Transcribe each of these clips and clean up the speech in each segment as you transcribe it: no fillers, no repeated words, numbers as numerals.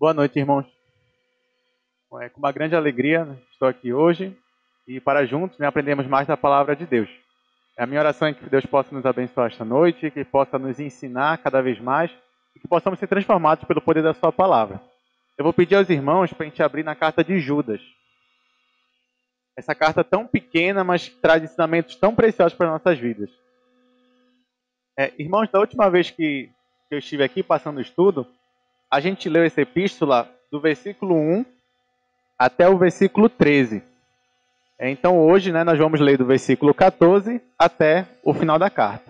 Boa noite, irmãos. É com uma grande alegria, né, estou aqui hoje e para juntos, né, aprendermos mais da palavra de Deus. A minha oração é que Deus possa nos abençoar esta noite, que possa nos ensinar cada vez mais e que possamos ser transformados pelo poder da sua palavra. Eu vou pedir aos irmãos para a gente abrir na carta de Judas. Essa carta tão pequena, mas traz ensinamentos tão preciosos para as nossas vidas. Irmãos, da última vez que eu estive aqui passando o estudo, a gente leu essa epístola do versículo 1 até o versículo 13. Então hoje, né, nós vamos ler do versículo 14 até o final da carta.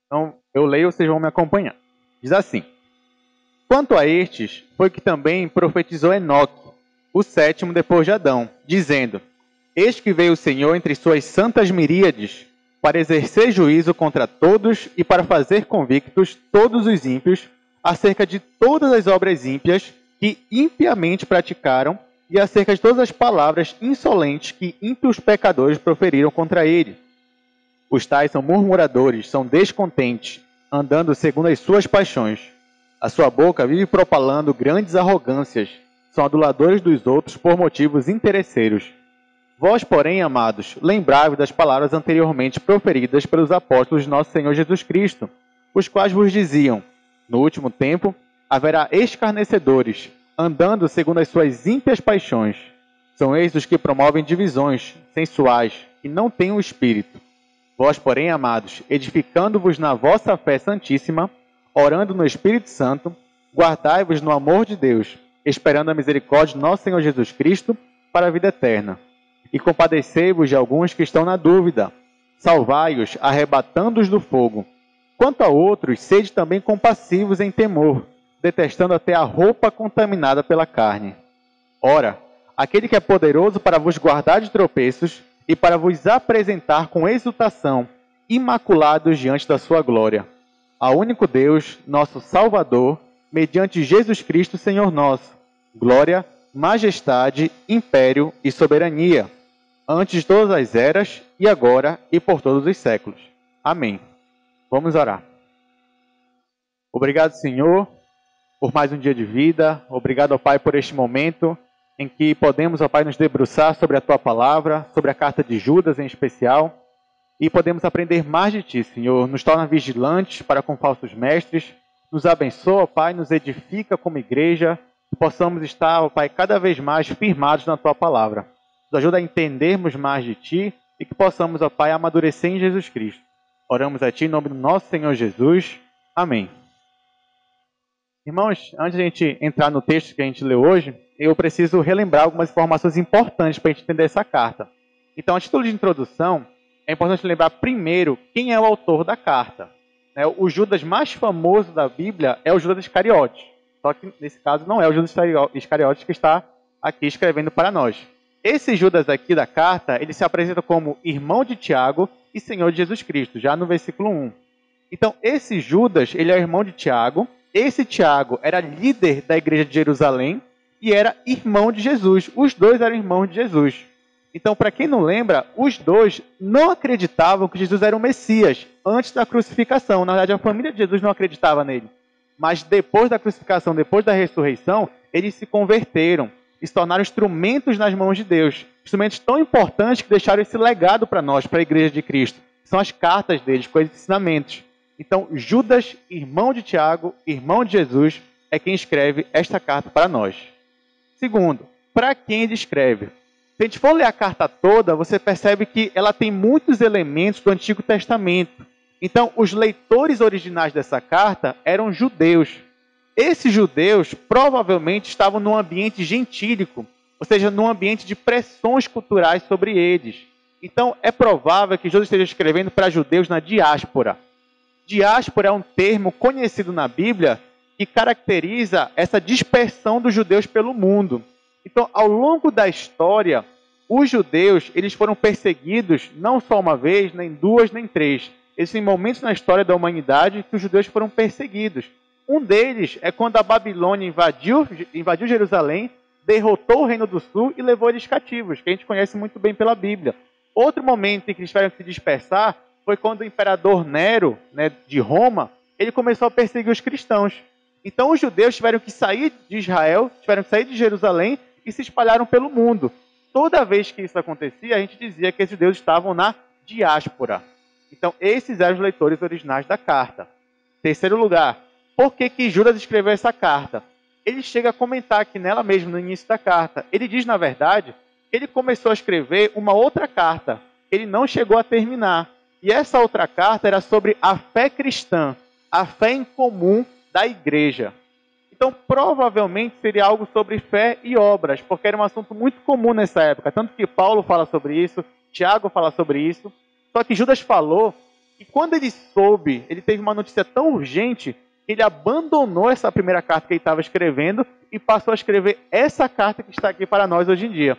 Então eu leio, vocês vão me acompanhar. Diz assim: Quanto a estes, foi que também profetizou Enoque, o sétimo depois de Adão, dizendo: Eis que veio o Senhor entre suas santas miríades, para exercer juízo contra todos e para fazer convictos todos os ímpios acerca de todas as obras ímpias que impiamente praticaram e acerca de todas as palavras insolentes que ímpios pecadores proferiram contra ele. Os tais são murmuradores, são descontentes, andando segundo as suas paixões. A sua boca vive propalando grandes arrogâncias, são aduladores dos outros por motivos interesseiros. Vós, porém, amados, lembrai-vos das palavras anteriormente proferidas pelos apóstolos de nosso Senhor Jesus Cristo, os quais vos diziam: no último tempo haverá escarnecedores, andando segundo as suas ímpias paixões. São esses os que promovem divisões sensuais, e não têm o Espírito. Vós, porém, amados, edificando-vos na vossa fé santíssima, orando no Espírito Santo, guardai-vos no amor de Deus, esperando a misericórdia de nosso Senhor Jesus Cristo para a vida eterna. E compadecei-vos de alguns que estão na dúvida. Salvai-os, arrebatando-os do fogo. Quanto a outros, sede também compassivos em temor, detestando até a roupa contaminada pela carne. Ora, aquele que é poderoso para vos guardar de tropeços e para vos apresentar com exultação, imaculados diante da sua glória. Ao único Deus, nosso Salvador, mediante Jesus Cristo, Senhor nosso, glória, majestade, império e soberania, antes de todas as eras, e agora e por todos os séculos. Amém. Vamos orar. Obrigado, Senhor, por mais um dia de vida. Obrigado, ó Pai, por este momento em que podemos, ó Pai, nos debruçar sobre a Tua palavra, sobre a carta de Judas em especial, e podemos aprender mais de Ti, Senhor. Nos torna vigilantes para com falsos mestres, nos abençoa, ó Pai, nos edifica como igreja, que possamos estar, ó Pai, cada vez mais firmados na Tua palavra. Nos ajuda a entendermos mais de Ti e que possamos, ó Pai, amadurecer em Jesus Cristo. Oramos a Ti em nome do nosso Senhor Jesus. Amém. Irmãos, antes de a gente entrar no texto que a gente leu hoje, eu preciso relembrar algumas informações importantes para a gente entender essa carta. Então, a título de introdução, é importante lembrar primeiro quem é o autor da carta. O Judas mais famoso da Bíblia é o Judas Iscariotes. Só que, nesse caso, não é o Judas Iscariotes que está aqui escrevendo para nós. Esse Judas aqui da carta, ele se apresenta como irmão de Tiago e Senhor de Jesus Cristo, já no versículo 1. Então, esse Judas, ele é irmão de Tiago. Esse Tiago era líder da igreja de Jerusalém e era irmão de Jesus. Os dois eram irmãos de Jesus. Então, para quem não lembra, os dois não acreditavam que Jesus era o Messias antes da crucificação. Na verdade, a família de Jesus não acreditava nele. Mas depois da crucificação, depois da ressurreição, eles se converteram e se tornaram instrumentos nas mãos de Deus. Instrumentos tão importantes que deixaram esse legado para nós, para a igreja de Cristo. São as cartas deles, com esses ensinamentos. Então, Judas, irmão de Tiago, irmão de Jesus, é quem escreve esta carta para nós. Segundo, para quem ele escreve? Se a gente for ler a carta toda, você percebe que ela tem muitos elementos do Antigo Testamento. Então, os leitores originais dessa carta eram judeus. Esses judeus provavelmente estavam num ambiente gentílico, ou seja, num ambiente de pressões culturais sobre eles. Então, é provável que Judas esteja escrevendo para judeus na diáspora. Diáspora é um termo conhecido na Bíblia que caracteriza essa dispersão dos judeus pelo mundo. Então, ao longo da história, os judeus eles foram perseguidos não só uma vez, nem duas, nem três. Existem momentos na história da humanidade que os judeus foram perseguidos. Um deles é quando a Babilônia invadiu Jerusalém, derrotou o Reino do Sul e levou eles cativos, que a gente conhece muito bem pela Bíblia. Outro momento em que eles tiveram que se dispersar foi quando o imperador Nero, de Roma, ele começou a perseguir os cristãos. Então os judeus tiveram que sair de Israel, tiveram que sair de Jerusalém e se espalharam pelo mundo. Toda vez que isso acontecia, a gente dizia que esses judeus estavam na diáspora. Então esses eram os leitores originais da carta. Terceiro lugar, por que Judas escreveu essa carta? Ele chega a comentar aqui nela mesmo, no início da carta. Ele diz, na verdade, que ele começou a escrever uma outra carta. Ele não chegou a terminar. E essa outra carta era sobre a fé cristã, a fé em comum da igreja. Então, provavelmente, seria algo sobre fé e obras, porque era um assunto muito comum nessa época. Tanto que Paulo fala sobre isso, Tiago fala sobre isso. Só que Judas falou que quando ele soube, ele teve uma notícia tão urgente, que ele abandonou essa primeira carta que ele estava escrevendo e passou a escrever essa carta que está aqui para nós hoje em dia.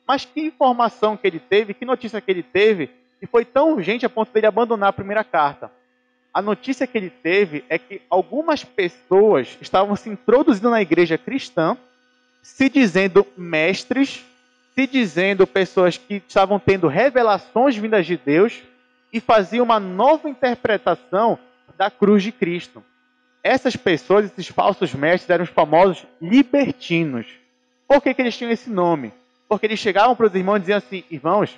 Mas que informação que ele teve, que notícia que ele teve, que foi tão urgente a ponto dele abandonar a primeira carta? A notícia que ele teve é que algumas pessoas estavam se introduzindo na igreja cristã, se dizendo mestres, se dizendo pessoas que estavam tendo revelações vindas de Deus e faziam uma nova interpretação da cruz de Cristo. Essas pessoas, esses falsos mestres, eram os famosos libertinos. Por que eles tinham esse nome? Porque eles chegavam para os irmãos e diziam assim: irmãos,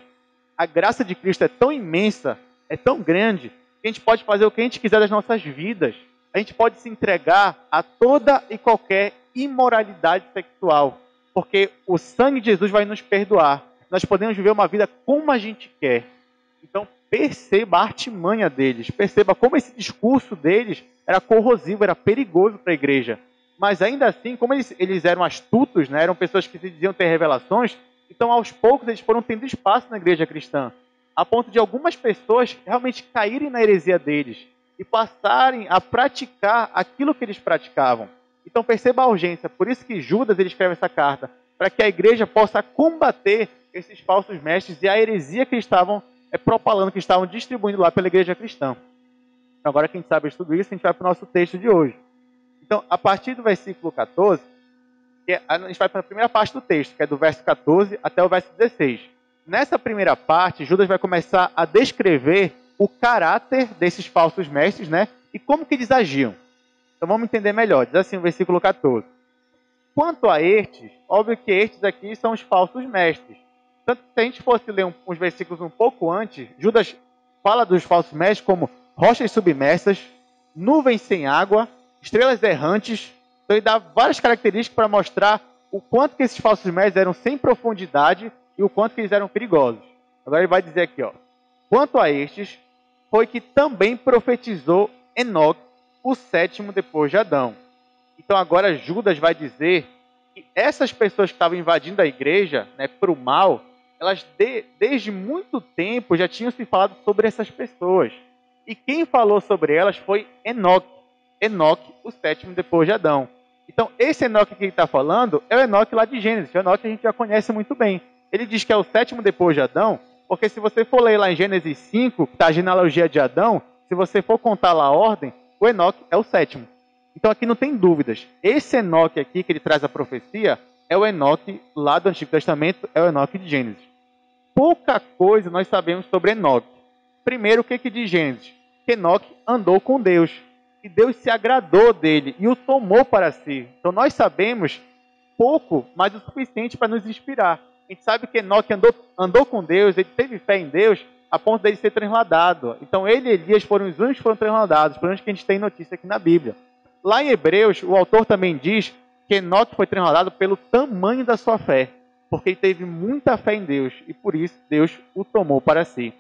a graça de Cristo é tão imensa, é tão grande, que a gente pode fazer o que a gente quiser das nossas vidas. A gente pode se entregar a toda e qualquer imoralidade sexual, porque o sangue de Jesus vai nos perdoar. Nós podemos viver uma vida como a gente quer. Então, perceba a artimanha deles, perceba como esse discurso deles era corrosivo, era perigoso para a igreja. Mas ainda assim, como eles eram astutos, né, eram pessoas que se diziam ter revelações, então aos poucos eles foram tendo espaço na igreja cristã, a ponto de algumas pessoas realmente caírem na heresia deles e passarem a praticar aquilo que eles praticavam. Então perceba a urgência, por isso que Judas ele escreve essa carta, para que a igreja possa combater esses falsos mestres e a heresia que eles estavam propalando, que estavam distribuindo lá pela igreja cristã. Então, agora que a gente sabe de tudo isso, a gente vai para o nosso texto de hoje. Então, a partir do versículo 14, a gente vai para a primeira parte do texto, que é do verso 14 até o verso 16. Nessa primeira parte, Judas vai começar a descrever o caráter desses falsos mestres, né? E como que eles agiam. Então, vamos entender melhor. Diz assim o versículo 14. Quanto a estes, óbvio que estes aqui são os falsos mestres. Tanto que se a gente fosse ler uns versículos um pouco antes, Judas fala dos falsos mestres como rochas submersas, nuvens sem água, estrelas errantes. Então ele dá várias características para mostrar o quanto que esses falsos mestres eram sem profundidade e o quanto que eles eram perigosos. Agora ele vai dizer aqui, ó, quanto a estes, foi que também profetizou Enoque, o sétimo depois de Adão. Então agora Judas vai dizer que essas pessoas que estavam invadindo a igreja, né, para o mal, elas desde muito tempo já tinham se falado sobre essas pessoas. E quem falou sobre elas foi Enoque. Enoque, o sétimo depois de Adão. Então esse Enoque que ele está falando é o Enoque lá de Gênesis. O Enoque a gente já conhece muito bem. Ele diz que é o sétimo depois de Adão, porque se você for ler lá em Gênesis 5, que está a genealogia de Adão, se você for contar lá a ordem, o Enoque é o sétimo. Então aqui não tem dúvidas. Esse Enoque aqui, que ele traz a profecia, é o Enoque lá do Antigo Testamento, é o Enoque de Gênesis. Pouca coisa nós sabemos sobre Enoque. Primeiro, o que diz Gênesis? Que Enoque andou com Deus. E Deus se agradou dele e o tomou para si. Então nós sabemos pouco, mas o suficiente para nos inspirar. A gente sabe que Enoque andou com Deus, ele teve fé em Deus, a ponto de ele ser transladado. Então ele e Elias foram os únicos que foram transladados, pelo menos que a gente tem notícia aqui na Bíblia. Lá em Hebreus, o autor também diz que Enoque foi transladado pelo tamanho da sua fé, porque ele teve muita fé em Deus, e por isso Deus o tomou para si.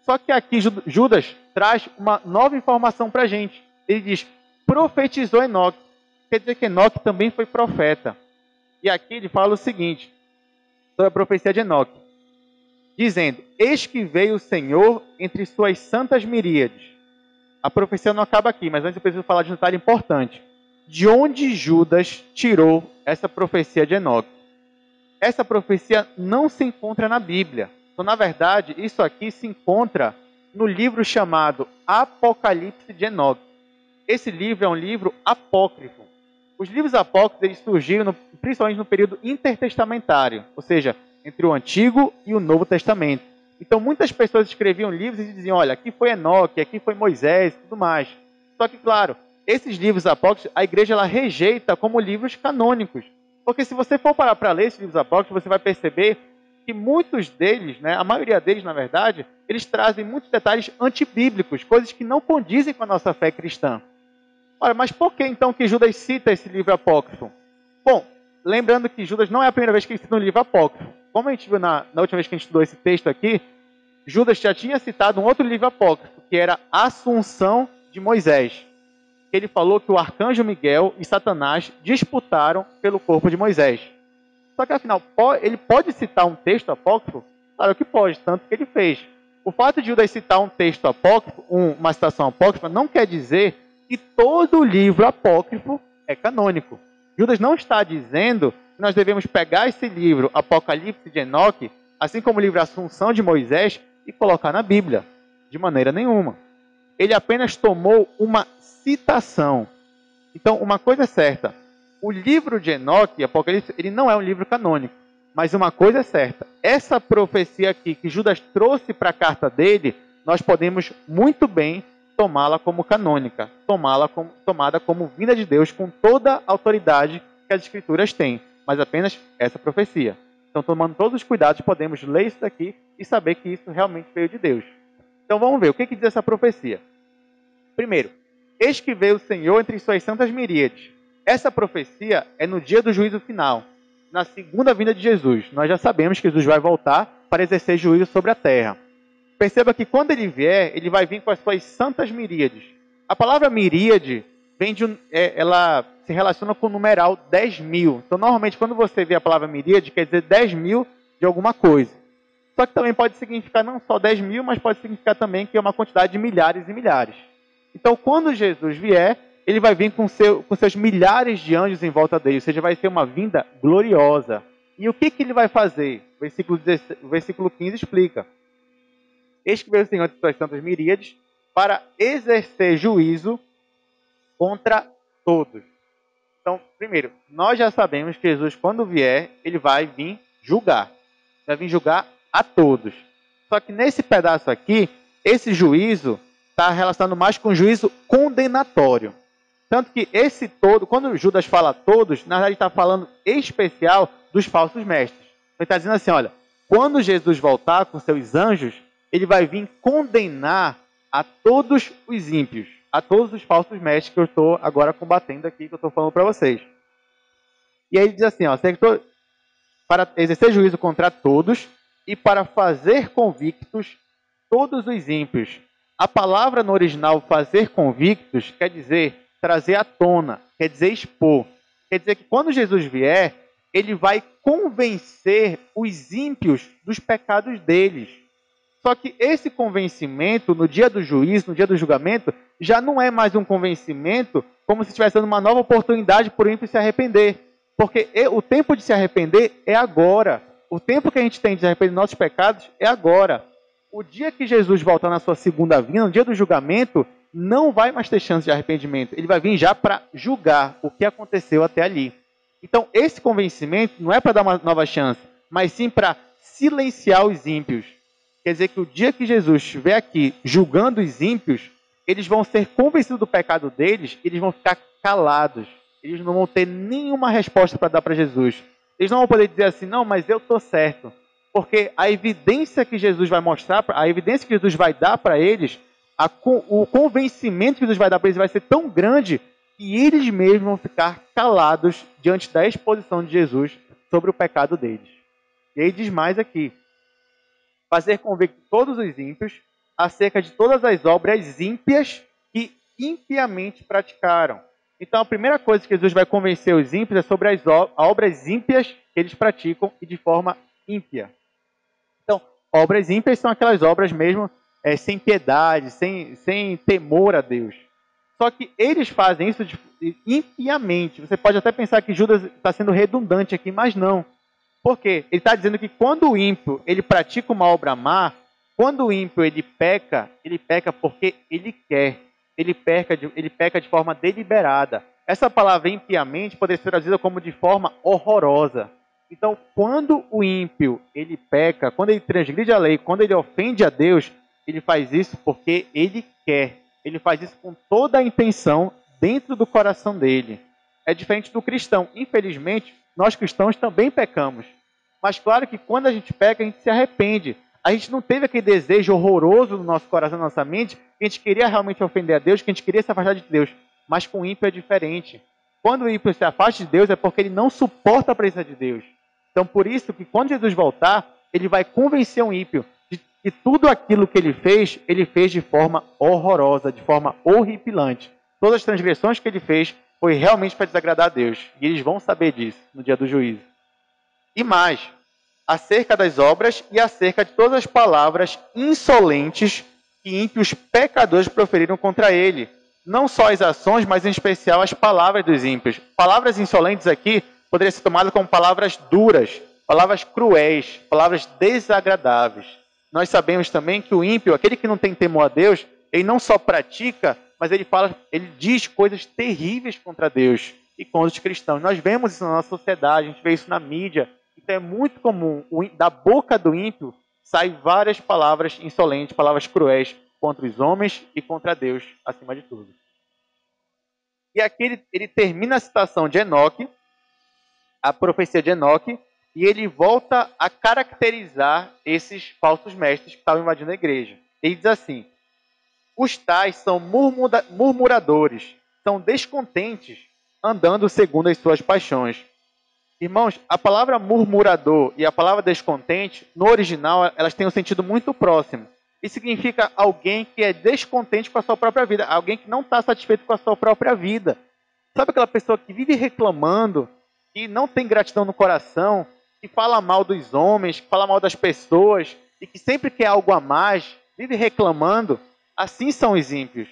Só que aqui Judas traz uma nova informação para a gente. Ele diz, profetizou Enoque. Quer dizer que Enoque também foi profeta. E aqui ele fala o seguinte, sobre a profecia de Enoque, dizendo, eis que veio o Senhor entre suas santas miríades. A profecia não acaba aqui, mas antes eu preciso falar de um detalhe importante. De onde Judas tirou essa profecia de Enoque? Essa profecia não se encontra na Bíblia. Então, na verdade, isso aqui se encontra no livro chamado Apocalipse de Enoque. Esse livro é um livro apócrifo. Os livros apócrifos eles surgiram principalmente no período intertestamentário, ou seja, entre o Antigo e o Novo Testamento. Então, muitas pessoas escreviam livros e diziam, olha, aqui foi Enoque, aqui foi Moisés e tudo mais. Só que, claro, esses livros apócrifos, a igreja ela rejeita como livros canônicos. Porque se você for parar para ler esses livros apócrifos, você vai perceber que muitos deles, né, a maioria deles, na verdade, eles trazem muitos detalhes antibíblicos, coisas que não condizem com a nossa fé cristã. Ora, mas por que então que Judas cita esse livro apócrifo? Bom, lembrando que Judas não é a primeira vez que ele cita um livro apócrifo. Como a gente viu na última vez que a gente estudou esse texto aqui, Judas já tinha citado um outro livro apócrifo, que era a Assunção de Moisés. Ele falou que o arcanjo Miguel e Satanás disputaram pelo corpo de Moisés. Só que, afinal, ele pode citar um texto apócrifo? Claro que pode, tanto que ele fez. O fato de Judas citar um texto apócrifo, uma citação apócrifa, não quer dizer que todo livro apócrifo é canônico. Judas não está dizendo que nós devemos pegar esse livro, Apocalipse de Enoque, assim como o livro Assunção de Moisés, e colocar na Bíblia. De maneira nenhuma. Ele apenas tomou uma citação. Então, uma coisa é certa. O livro de Enoque, Apocalipse, ele não é um livro canônico. Mas uma coisa é certa. Essa profecia aqui que Judas trouxe para a carta dele, nós podemos muito bem tomá-la como canônica. Tomada como vinda de Deus com toda a autoridade que as Escrituras têm. Mas apenas essa profecia. Então, tomando todos os cuidados, podemos ler isso daqui e saber que isso realmente veio de Deus. Então, vamos ver. O que diz essa profecia? Primeiro, eis que veio o Senhor entre suas santas miríades. Essa profecia é no dia do juízo final, na segunda vinda de Jesus. Nós já sabemos que Jesus vai voltar para exercer juízo sobre a terra. Perceba que quando ele vier, ele vai vir com as suas santas miríades. A palavra miríade vem ela se relaciona com o numeral 10.000. Então, normalmente, quando você vê a palavra miríade, quer dizer 10.000 de alguma coisa. Só que também pode significar não só 10.000, mas pode significar também que é uma quantidade de milhares e milhares. Então, quando Jesus vier, ele vai vir com seus milhares de anjos em volta dele, ou seja, vai ser uma vinda gloriosa. E o que ele vai fazer? O versículo 15 explica. Eis que veio o Senhor de suas santas miríades para exercer juízo contra todos. Então, primeiro, nós já sabemos que Jesus, quando vier, ele vai vir julgar. Vai vir julgar a todos. Só que nesse pedaço aqui, esse juízo está relacionado mais com o juízo condenatório. Tanto que esse todo, quando Judas fala todos, na verdade está falando em especial dos falsos mestres. Ele está dizendo assim, olha, quando Jesus voltar com seus anjos, ele vai vir condenar a todos os ímpios, a todos os falsos mestres que eu estou agora combatendo aqui, que eu estou falando para vocês. E aí ele diz assim, ó, para exercer juízo contra todos e para fazer convictos todos os ímpios. A palavra no original fazer convictos quer dizer trazer à tona, quer dizer expor. Quer dizer que quando Jesus vier, ele vai convencer os ímpios dos pecados deles. Só que esse convencimento, no dia do juízo, no dia do julgamento, já não é mais um convencimento como se estivesse dando uma nova oportunidade para o ímpio se arrepender. Porque o tempo de se arrepender é agora. O tempo que a gente tem de se arrepender dos nossos pecados é agora. O dia que Jesus voltar na sua segunda vinda, no dia do julgamento, não vai mais ter chance de arrependimento. Ele vai vir já para julgar o que aconteceu até ali. Então, esse convencimento não é para dar uma nova chance, mas sim para silenciar os ímpios. Quer dizer que o dia que Jesus estiver aqui julgando os ímpios, eles vão ser convencidos do pecado deles, eles vão ficar calados. Eles não vão ter nenhuma resposta para dar para Jesus. Eles não vão poder dizer assim, não, mas eu estou certo. Porque a evidência que Jesus vai mostrar, a evidência que Jesus vai dar para eles, o convencimento que Jesus vai dar para eles vai ser tão grande que eles mesmos vão ficar calados diante da exposição de Jesus sobre o pecado deles. E aí diz mais aqui, fazer convicto todos os ímpios acerca de todas as obras ímpias que impiamente praticaram. Então, a primeira coisa que Jesus vai convencer os ímpios é sobre as obras ímpias que eles praticam e de forma ímpia. Então, obras ímpias são aquelas obras mesmo sem piedade, sem temor a Deus. Só que eles fazem isso impiamente. Você pode até pensar que Judas está sendo redundante aqui, mas não. Por quê? Ele está dizendo que quando o ímpio ele pratica uma obra má, quando o ímpio ele peca porque ele quer. Ele peca de forma deliberada. Essa palavra impiamente pode ser traduzida como de forma horrorosa. Então, quando o ímpio ele peca, quando ele transgride a lei, quando ele ofende a Deus, ele faz isso porque ele quer. Ele faz isso com toda a intenção dentro do coração dele. É diferente do cristão. Infelizmente, nós cristãos também pecamos. Mas claro que quando a gente peca, a gente se arrepende. A gente não teve aquele desejo horroroso no nosso coração, na nossa mente, que a gente queria realmente ofender a Deus, que a gente queria se afastar de Deus. Mas com o ímpio é diferente. Quando o ímpio se afasta de Deus, é porque ele não suporta a presença de Deus. Então, por isso que quando Jesus voltar, ele vai convencer o ímpio de que tudo aquilo que ele fez de forma horrorosa, de forma horripilante. Todas as transgressões que ele fez foi realmente para desagradar a Deus. E eles vão saber disso no dia do juízo. E mais, acerca das obras e acerca de todas as palavras insolentes que ímpios pecadores proferiram contra ele. Não só as ações, mas em especial as palavras dos ímpios. Palavras insolentes aqui poderiam ser tomadas como palavras duras, palavras cruéis, palavras desagradáveis. Nós sabemos também que o ímpio, aquele que não tem temor a Deus, ele não só pratica, mas ele diz coisas terríveis contra Deus e contra os cristãos. Nós vemos isso na nossa sociedade, a gente vê isso na mídia. Então é muito comum, da boca do ímpio saem várias palavras insolentes, palavras cruéis contra os homens e contra Deus, acima de tudo. E aqui ele termina a citação de Enoque, a profecia de Enoque, e ele volta a caracterizar esses falsos mestres que estavam invadindo a igreja. Ele diz assim: os tais são murmuradores, são descontentes, andando segundo as suas paixões. Irmãos, a palavra murmurador e a palavra descontente, no original, elas têm um sentido muito próximo. Isso significa alguém que é descontente com a sua própria vida, alguém que não está satisfeito com a sua própria vida. Sabe aquela pessoa que vive reclamando, que não tem gratidão no coração, que fala mal dos homens, que fala mal das pessoas, e que sempre quer algo a mais, vive reclamando? Assim são os ímpios.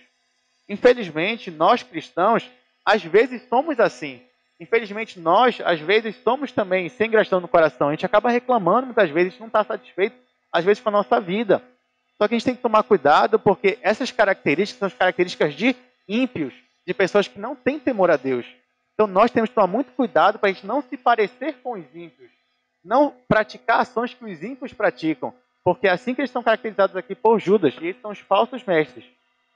Infelizmente, nós cristãos, às vezes somos assim. Infelizmente, nós, às vezes, somos também sem gratidão no coração. A gente acaba reclamando muitas vezes, a gente não está satisfeito, às vezes, com a nossa vida. Só que a gente tem que tomar cuidado, porque essas características são as características de ímpios, de pessoas que não têm temor a Deus. Então, nós temos que tomar muito cuidado para a gente não se parecer com os ímpios, não praticar ações que os ímpios praticam, porque é assim que eles são caracterizados aqui por Judas, e eles são os falsos mestres.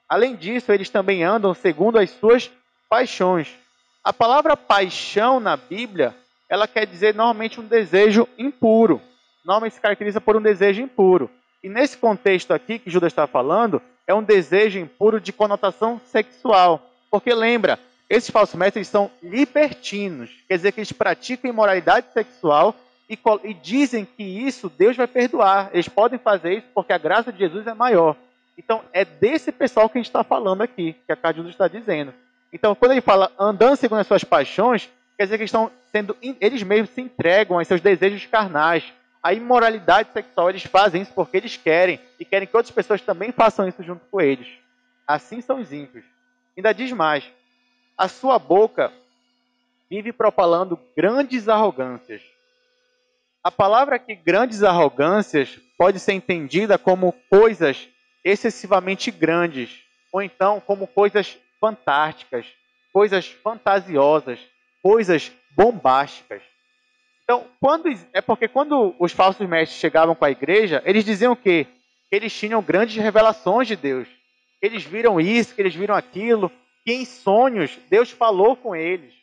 Além disso, eles também andam segundo as suas paixões. A palavra paixão na Bíblia, ela quer dizer normalmente um desejo impuro. Normalmente se caracteriza por um desejo impuro. E nesse contexto aqui que Judas está falando, é um desejo impuro de conotação sexual. Porque lembra, esses falsos mestres são libertinos. Quer dizer que eles praticam imoralidade sexual e dizem que isso Deus vai perdoar. Eles podem fazer isso porque a graça de Jesus é maior. Então é desse pessoal que a gente está falando aqui, que a carta de Jesus está dizendo. Então, quando ele fala andando segundo as suas paixões, quer dizer que eles mesmos se entregam aos seus desejos carnais. A imoralidade sexual, eles fazem isso porque eles querem, e querem que outras pessoas também façam isso junto com eles. Assim são os ímpios. Ainda diz mais: a sua boca vive propalando grandes arrogâncias. A palavra aqui, grandes arrogâncias, pode ser entendida como coisas excessivamente grandes, ou então como coisas fantásticas, coisas fantasiosas, coisas bombásticas. Então, quando os falsos mestres chegavam com a igreja, eles diziam o quê? Que eles tinham grandes revelações de Deus. Eles viram isso, que eles viram aquilo, que em sonhos Deus falou com eles.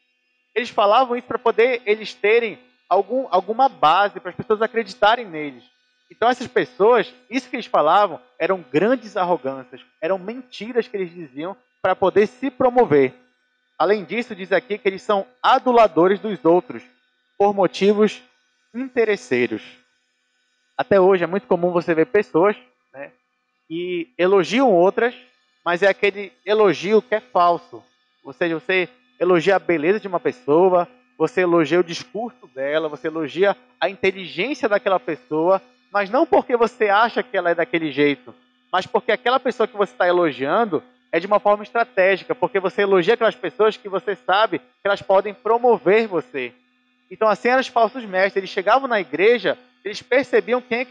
Eles falavam isso para poder eles terem alguma base, para as pessoas acreditarem neles. Então essas pessoas, isso que eles falavam, eram grandes arrogâncias, eram mentiras que eles diziam para poder se promover. Além disso, diz aqui que eles são aduladores dos outros, por motivos interesseiros. Até hoje é muito comum você ver pessoas, né, que elogiam outras, mas é aquele elogio que é falso. Ou seja, você elogia a beleza de uma pessoa, você elogia o discurso dela, você elogia a inteligência daquela pessoa, mas não porque você acha que ela é daquele jeito, mas porque aquela pessoa que você está elogiando é de uma forma estratégica, porque você elogia aquelas pessoas que você sabe que elas podem promover você. Então, assim eram os falsos mestres. Eles chegavam na igreja, eles percebiam quem é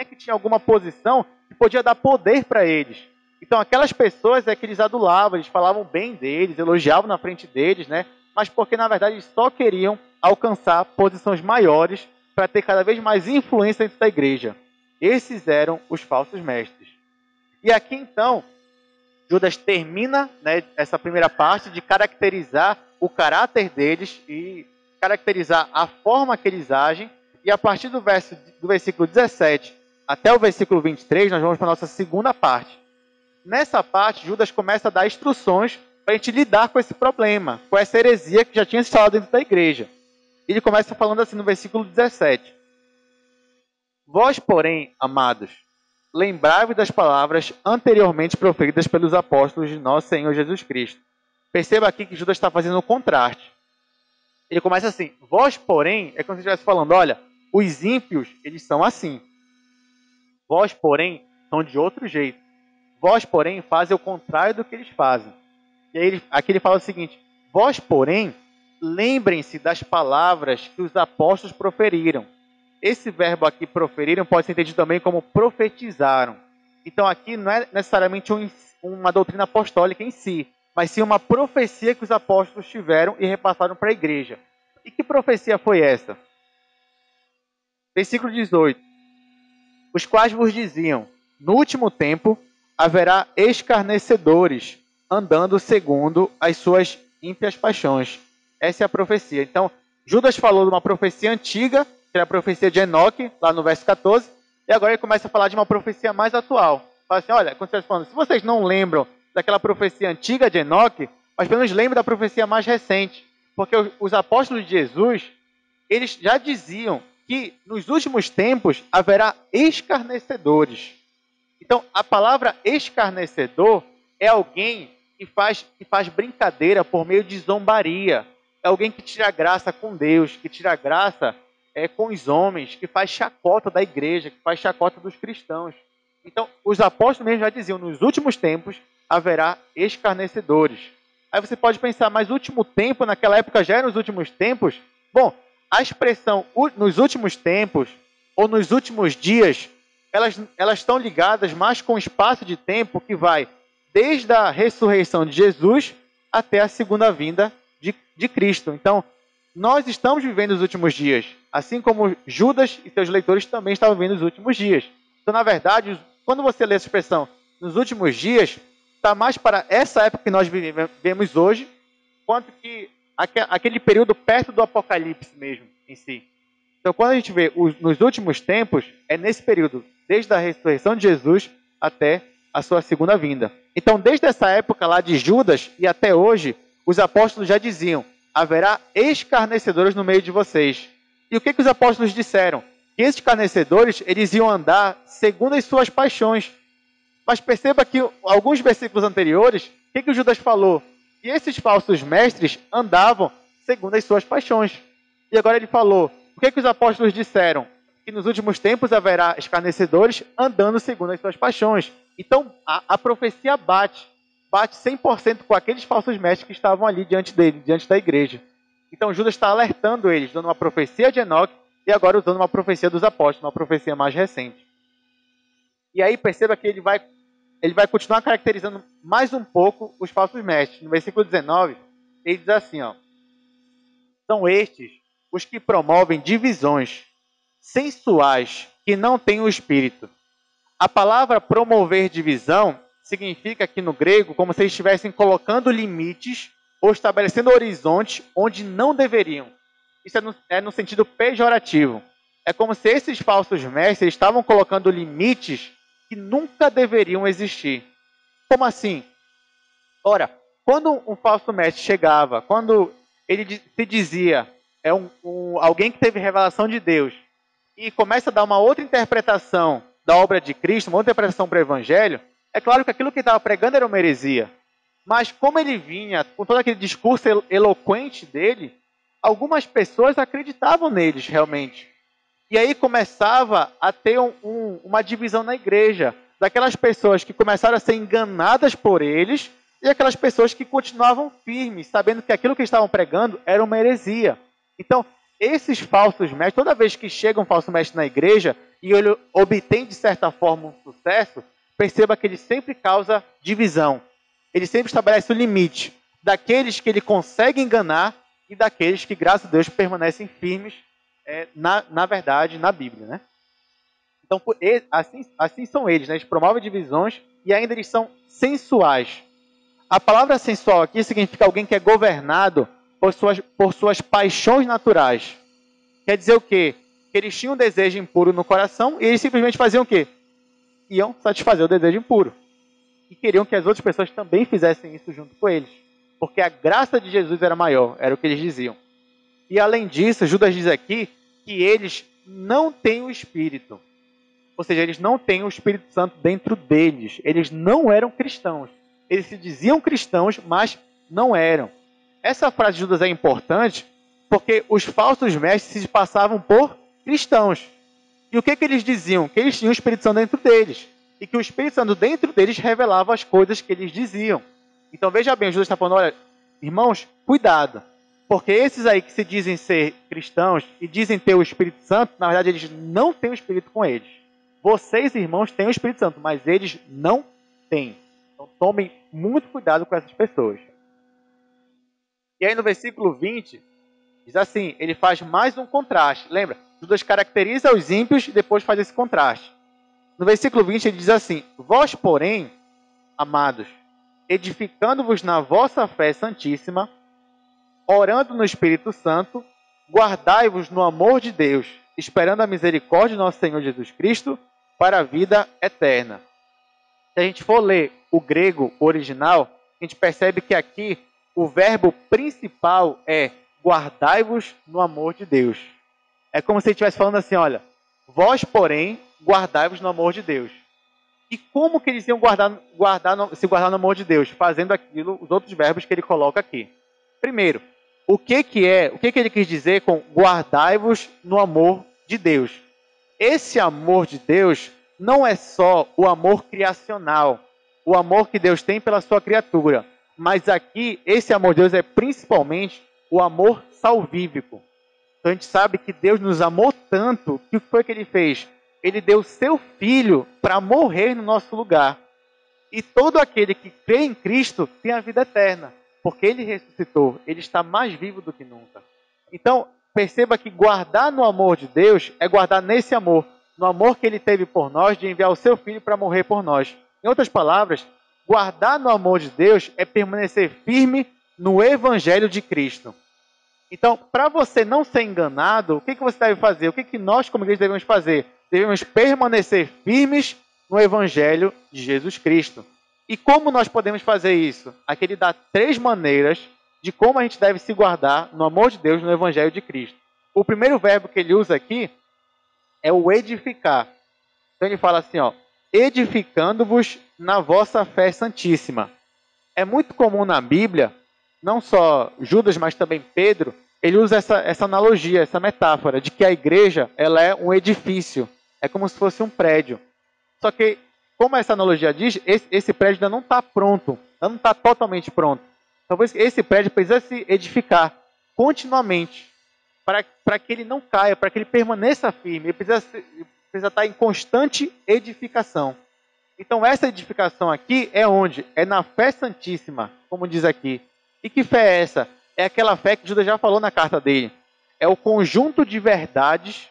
que tinha alguma posição que podia dar poder para eles. Então, aquelas pessoas é que eles adulavam, eles falavam bem deles, elogiavam na frente deles, né? Mas porque, na verdade, eles só queriam alcançar posições maiores para ter cada vez mais influência dentro da igreja. Esses eram os falsos mestres. E aqui, então, Judas termina, né, essa primeira parte de caracterizar o caráter deles e caracterizar a forma que eles agem. E a partir do versículo 17 até o versículo 23, nós vamos para a nossa segunda parte. Nessa parte, Judas começa a dar instruções para a gente lidar com esse problema, com essa heresia que já tinha se instalado dentro da igreja. Ele começa falando assim no versículo 17. Vós, porém, amados, lembrai-vos das palavras anteriormente proferidas pelos apóstolos de nosso Senhor Jesus Cristo. Perceba aqui que Judas está fazendo um contraste. Ele começa assim, vós, porém, é como se ele estivesse falando, olha, os ímpios, eles são assim. Vós, porém, são de outro jeito. Vós, porém, fazem o contrário do que eles fazem. E aí, aqui ele fala o seguinte, vós, porém, lembrem-se das palavras que os apóstolos proferiram. Esse verbo aqui, proferiram, pode ser entendido também como profetizaram. Então aqui não é necessariamente uma doutrina apostólica em si, mas sim uma profecia que os apóstolos tiveram e repassaram para a igreja. E que profecia foi essa? Versículo 18. Os quais vos diziam, no último tempo haverá escarnecedores, andando segundo as suas ímpias paixões. Essa é a profecia. Então, Judas falou de uma profecia antiga, que era a profecia de Enoque, lá no verso 14, e agora ele começa a falar de uma profecia mais atual. Fala assim, olha, se vocês não lembram daquela profecia antiga de Enoque, mas pelo menos lembrem da profecia mais recente. Porque os apóstolos de Jesus, eles já diziam que nos últimos tempos haverá escarnecedores. Então, a palavra escarnecedor é alguém que faz brincadeira por meio de zombaria. É alguém que tira graça com Deus, que tira graça com os homens, que faz chacota da igreja, que faz chacota dos cristãos. Então, os apóstolos mesmo já diziam, nos últimos tempos haverá escarnecedores. Aí você pode pensar, mas último tempo, naquela época já eram os últimos tempos? Bom, a expressão nos últimos tempos ou nos últimos dias, elas estão ligadas mais com o espaço de tempo que vai desde a ressurreição de Jesus até a segunda vinda de Cristo. Então, nós estamos vivendo os últimos dias, assim como Judas e seus leitores também estavam vivendo os últimos dias. Então, na verdade, quando você lê essa expressão nos últimos dias, está mais para essa época que nós vivemos hoje, quanto que aquele período perto do Apocalipse mesmo, em si. Então, quando a gente vê nos últimos tempos, é nesse período, desde a ressurreição de Jesus até a sua segunda vinda. Então, desde essa época lá de Judas e até hoje, os apóstolos já diziam, haverá escarnecedores no meio de vocês. E o que os apóstolos disseram? Que esses escarnecedores, eles iam andar segundo as suas paixões. Mas perceba que alguns versículos anteriores, o que o Judas falou? Que esses falsos mestres andavam segundo as suas paixões. E agora ele falou, o que os apóstolos disseram? Que nos últimos tempos haverá escarnecedores andando segundo as suas paixões. Então, a profecia bate 100% com aqueles falsos mestres que estavam ali diante dele, diante da igreja. Então, Judas está alertando eles, dando uma profecia de Enoque e agora usando uma profecia dos apóstolos, uma profecia mais recente. E aí perceba que ele vai continuar caracterizando mais um pouco os falsos mestres. No versículo 19, ele diz assim, ó, são estes os que promovem divisões sensuais que não têm o espírito. A palavra promover divisão significa aqui no grego como se eles estivessem colocando limites ou estabelecendo horizontes onde não deveriam. Isso é no sentido pejorativo. É como se esses falsos mestres estavam colocando limites que nunca deveriam existir. Como assim? Ora, quando um falso mestre chegava, quando ele se dizia alguém que teve revelação de Deus e começa a dar uma outra interpretação da obra de Cristo, uma outra interpretação para o Evangelho, é claro que aquilo que ele estava pregando era uma heresia. Mas como ele vinha com todo aquele discurso eloquente dele, algumas pessoas acreditavam neles realmente. E aí começava a ter uma divisão na igreja, daquelas pessoas que começaram a ser enganadas por eles e aquelas pessoas que continuavam firmes, sabendo que aquilo que estavam pregando era uma heresia. Então, esses falsos mestres, toda vez que chega um falso mestre na igreja e ele obtém, de certa forma, um sucesso, perceba que ele sempre causa divisão. Ele sempre estabelece o limite daqueles que ele consegue enganar e daqueles que, graças a Deus, permanecem firmes na verdade, na Bíblia, né? Então, assim são eles, né? Eles promovem divisões e ainda eles são sensuais. A palavra sensual aqui significa alguém que é governado por suas paixões naturais. Quer dizer o quê? Que eles tinham um desejo impuro no coração e eles simplesmente faziam o quê? Iam satisfazer o desejo impuro. E queriam que as outras pessoas também fizessem isso junto com eles. Porque a graça de Jesus era maior, era o que eles diziam. E além disso, Judas diz aqui que eles não têm o Espírito. Ou seja, eles não têm o Espírito Santo dentro deles. Eles não eram cristãos. Eles se diziam cristãos, mas não eram. Essa frase de Judas é importante porque os falsos mestres se passavam por cristãos. E o que eles diziam? Que eles tinham o Espírito Santo dentro deles. E que o Espírito Santo dentro deles revelava as coisas que eles diziam. Então veja bem, Jesus está falando, olha, irmãos, cuidado. Porque esses aí que se dizem ser cristãos e dizem ter o Espírito Santo, na verdade eles não têm o Espírito com eles. Vocês, irmãos, têm o Espírito Santo, mas eles não têm. Então tomem muito cuidado com essas pessoas. E aí no versículo 20, diz assim, ele faz mais um contraste. Lembra? Judas caracteriza os ímpios e depois faz esse contraste. No versículo 20 ele diz assim, vós, porém, amados, edificando-vos na vossa fé santíssima, orando no Espírito Santo, guardai-vos no amor de Deus, esperando a misericórdia de nosso Senhor Jesus Cristo para a vida eterna. Se a gente for ler o grego original, a gente percebe que aqui o verbo principal é guardai-vos no amor de Deus. É como se ele estivesse falando assim, olha, vós, porém, guardai-vos no amor de Deus. E como que eles iam se guardar no amor de Deus? Fazendo aquilo, os outros verbos que ele coloca aqui. Primeiro, o que ele quis dizer com guardai-vos no amor de Deus? Esse amor de Deus não é só o amor criacional, o amor que Deus tem pela sua criatura, mas aqui esse amor de Deus é principalmente o amor salvífico. Então a gente sabe que Deus nos amou tanto que o que foi que ele fez? Ele deu seu Filho para morrer no nosso lugar. E todo aquele que crê em Cristo tem a vida eterna, porque ele ressuscitou, ele está mais vivo do que nunca. Então, perceba que guardar no amor de Deus é guardar nesse amor, no amor que ele teve por nós, de enviar o seu Filho para morrer por nós. Em outras palavras, guardar no amor de Deus é permanecer firme no Evangelho de Cristo. Então, para você não ser enganado, o que você deve fazer? O que nós, como igreja, devemos fazer? Devemos permanecer firmes no Evangelho de Jesus Cristo. E como nós podemos fazer isso? Aqui ele dá 3 maneiras de como a gente deve se guardar no amor de Deus no Evangelho de Cristo. O primeiro verbo que ele usa aqui é o edificar. Então ele fala assim, ó, edificando-vos na vossa fé santíssima. É muito comum na Bíblia, não só Judas, mas também Pedro, ele usa essa analogia, essa metáfora de que a igreja ela é um edifício, é como se fosse um prédio. Só que, como essa analogia diz, esse prédio ainda não está pronto, ainda não está totalmente pronto. Talvez esse prédio precisa se edificar continuamente, para que ele não caia, para que ele permaneça firme, ele precisa estar em constante edificação. Então essa edificação aqui é onde? É na fé santíssima, como diz aqui. E que fé é essa? É aquela fé que Judas já falou na carta dele. É o conjunto de verdades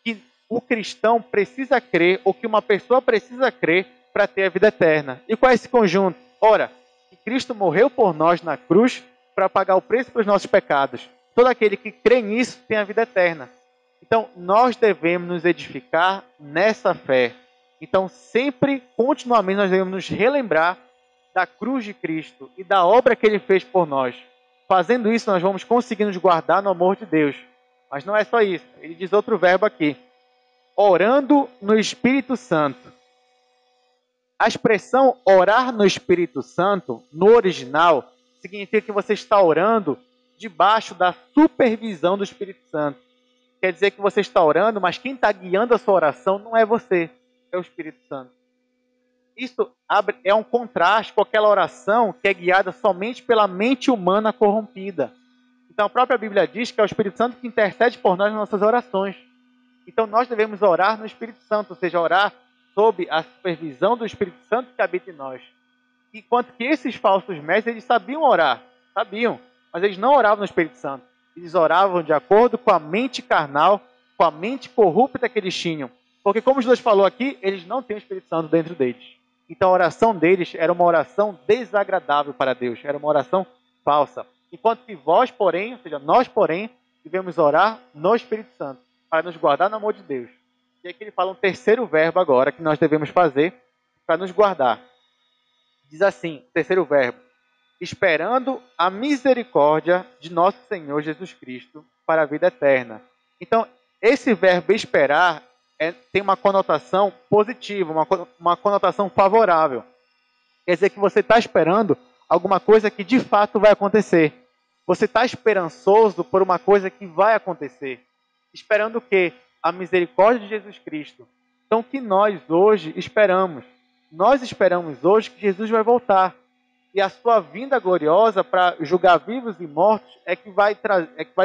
que o cristão precisa crer, ou que uma pessoa precisa crer para ter a vida eterna. E qual é esse conjunto? Ora, que Cristo morreu por nós na cruz para pagar o preço pelos nossos pecados. Todo aquele que crê nisso tem a vida eterna. Então, nós devemos nos edificar nessa fé. Então, sempre, continuamente, nós devemos nos relembrar da cruz de Cristo e da obra que ele fez por nós. Fazendo isso, nós vamos conseguir nos guardar no amor de Deus. Mas não é só isso. Ele diz outro verbo aqui. Orando no Espírito Santo. A expressão orar no Espírito Santo, no original, significa que você está orando debaixo da supervisão do Espírito Santo. Quer dizer que você está orando, mas quem está guiando a sua oração não é você, é o Espírito Santo. Isso é um contraste com aquela oração que é guiada somente pela mente humana corrompida. Então a própria Bíblia diz que é o Espírito Santo que intercede por nós nas nossas orações. Então nós devemos orar no Espírito Santo, ou seja, orar sob a supervisão do Espírito Santo que habita em nós. Enquanto que esses falsos mestres, eles sabiam orar, mas eles não oravam no Espírito Santo. Eles oravam de acordo com a mente carnal, com a mente corrupta que eles tinham. Porque como Judas falou aqui, eles não têm o Espírito Santo dentro deles. Então a oração deles era uma oração desagradável para Deus, era uma oração falsa. Enquanto que vós, porém, ou seja, nós, porém, devemos orar no Espírito Santo, para nos guardar no amor de Deus. E aqui ele fala um terceiro verbo agora que nós devemos fazer para nos guardar. Diz assim, terceiro verbo: esperando a misericórdia de nosso Senhor Jesus Cristo para a vida eterna. Então, esse verbo esperar tem uma conotação positiva, uma conotação favorável. Quer dizer que você está esperando alguma coisa que de fato vai acontecer. Você está esperançoso por uma coisa que vai acontecer. Esperando o quê? A misericórdia de Jesus Cristo. Então, o que nós hoje esperamos? Nós esperamos hoje que Jesus vai voltar. E a sua vinda gloriosa para julgar vivos e mortos é que vai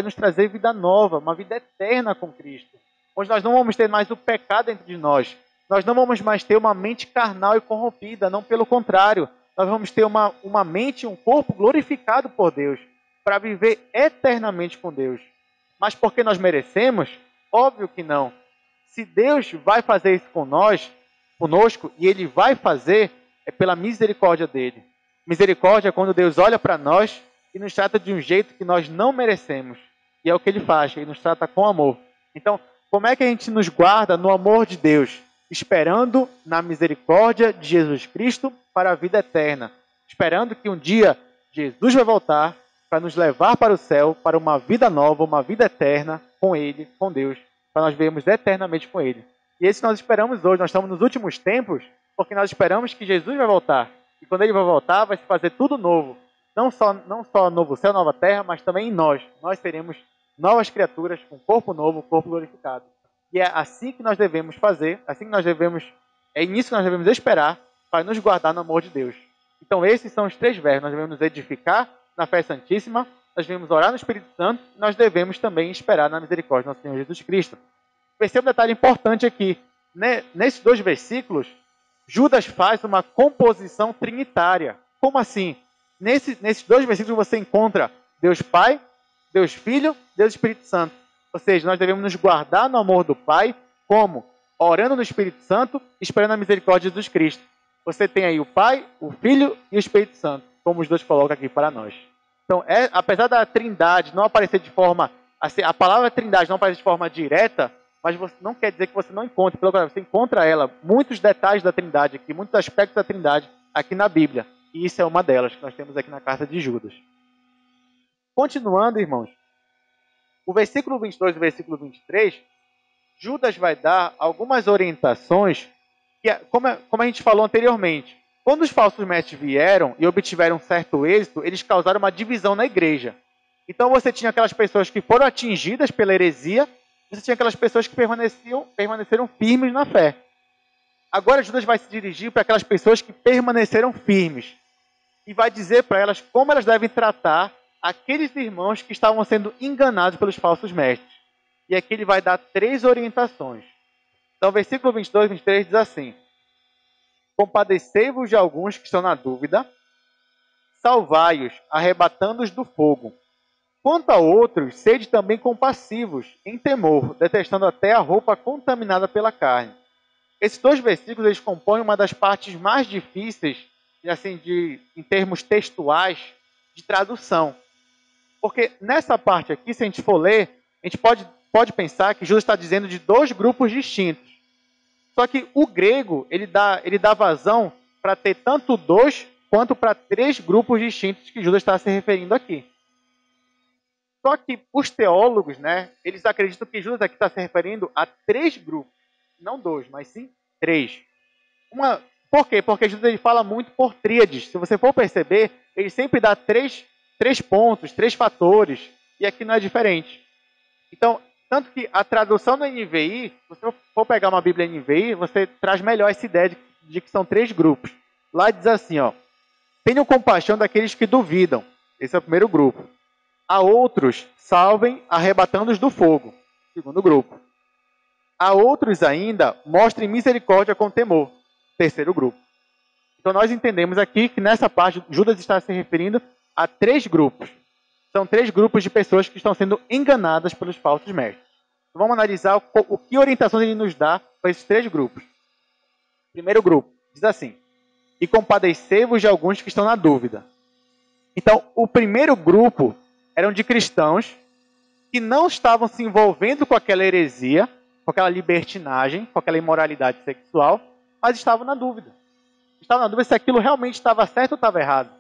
nos trazer vida nova, uma vida eterna com Cristo. Onde nós não vamos ter mais o pecado dentro de nós. Nós não vamos mais ter uma mente carnal e corrompida, não, pelo contrário. Nós vamos ter uma mente e um corpo glorificado por Deus, para viver eternamente com Deus. Mas porque nós merecemos? Óbvio que não. Se Deus vai fazer isso conosco, e Ele vai fazer, é pela misericórdia dEle. Misericórdia é quando Deus olha para nós e nos trata de um jeito que nós não merecemos. E é o que Ele faz, Ele nos trata com amor. Então, como é que a gente nos guarda no amor de Deus? Esperando na misericórdia de Jesus Cristo para a vida eterna. Esperando que um dia Jesus vai voltar para nos levar para o céu, para uma vida nova, uma vida eterna com Ele, com Deus, para nós vivermos eternamente com Ele. E esse nós esperamos hoje. Nós estamos nos últimos tempos, porque nós esperamos que Jesus vai voltar. E quando Ele vai voltar, vai se fazer tudo novo. Não só novo céu, nova terra, mas também em nós. Nós seremos novas criaturas, com corpo novo, corpo glorificado. E é assim que nós devemos fazer, é nisso que nós devemos esperar para nos guardar no amor de Deus. Então esses são os três verbos. Nós devemos nos edificar na fé santíssima, nós devemos orar no Espírito Santo, e nós devemos também esperar na misericórdia do nosso Senhor Jesus Cristo. Perceba um detalhe importante aqui. Nesses dois versículos, Judas faz uma composição trinitária. Como assim? Nesses dois versículos você encontra Deus Pai, Deus Filho, Deus Espírito Santo. Ou seja, nós devemos nos guardar no amor do Pai, como? Orando no Espírito Santo, esperando a misericórdia de Jesus Cristo. Você tem aí o Pai, o Filho e o Espírito Santo, como os dois colocam aqui para nós. Então, apesar da Trindade não aparecer de forma, assim, a palavra Trindade não aparece de forma direta, mas não quer dizer que você não encontre, pelo contrário, você encontra ela, muitos detalhes da Trindade aqui, muitos aspectos da Trindade aqui na Bíblia. E isso é uma delas que nós temos aqui na carta de Judas. Continuando, irmãos, o versículo 22 e o versículo 23, Judas vai dar algumas orientações, que, como a gente falou anteriormente, quando os falsos mestres vieram e obtiveram certo êxito, eles causaram uma divisão na igreja. Então você tinha aquelas pessoas que foram atingidas pela heresia, você tinha aquelas pessoas que permaneceram firmes na fé. Agora Judas vai se dirigir para aquelas pessoas que permaneceram firmes e vai dizer para elas como elas devem tratar aqueles irmãos que estavam sendo enganados pelos falsos mestres. E aqui ele vai dar 3 orientações. Então, versículo 22 e 23 diz assim: compadecei-vos de alguns que estão na dúvida, salvai-os, arrebatando-os do fogo. Quanto a outros, sede também compassivos, em temor, detestando até a roupa contaminada pela carne. Esses 2 versículos eles compõem uma das partes mais difíceis, assim, em termos textuais, de tradução. Porque nessa parte aqui, se a gente for ler, a gente pode pensar que Judas está dizendo de 2 grupos distintos. Só que o grego, ele dá vazão para ter tanto 2 quanto para 3 grupos distintos que Judas está se referindo aqui. Só que os teólogos, eles acreditam que Judas aqui está se referindo a 3 grupos. Não 2, mas sim 3. Por quê? Porque Judas ele fala muito por tríades. Se você for perceber, ele sempre dá 3 pontos, 3 fatores. E aqui não é diferente. Então, tanto que a tradução da NVI, se você for pegar uma Bíblia NVI, você traz melhor essa ideia de que são 3 grupos. Lá diz assim, tenham compaixão daqueles que duvidam. Esse é o primeiro grupo. A outros, salvem, arrebatando-os do fogo. Segundo grupo. A outros ainda, mostrem misericórdia com temor. Terceiro grupo. Então nós entendemos aqui que nessa parte, Judas está se referindo a 3 grupos. São 3 grupos de pessoas que estão sendo enganadas pelos falsos mestres. Vamos analisar o que orientações ele nos dá para esses 3 grupos. Primeiro grupo, diz assim: e compadecei-vos de alguns que estão na dúvida. Então, o primeiro grupo eram de cristãos que não estavam se envolvendo com aquela heresia, com aquela libertinagem, com aquela imoralidade sexual, mas estavam na dúvida. Estavam na dúvida se aquilo realmente estava certo ou estava errado.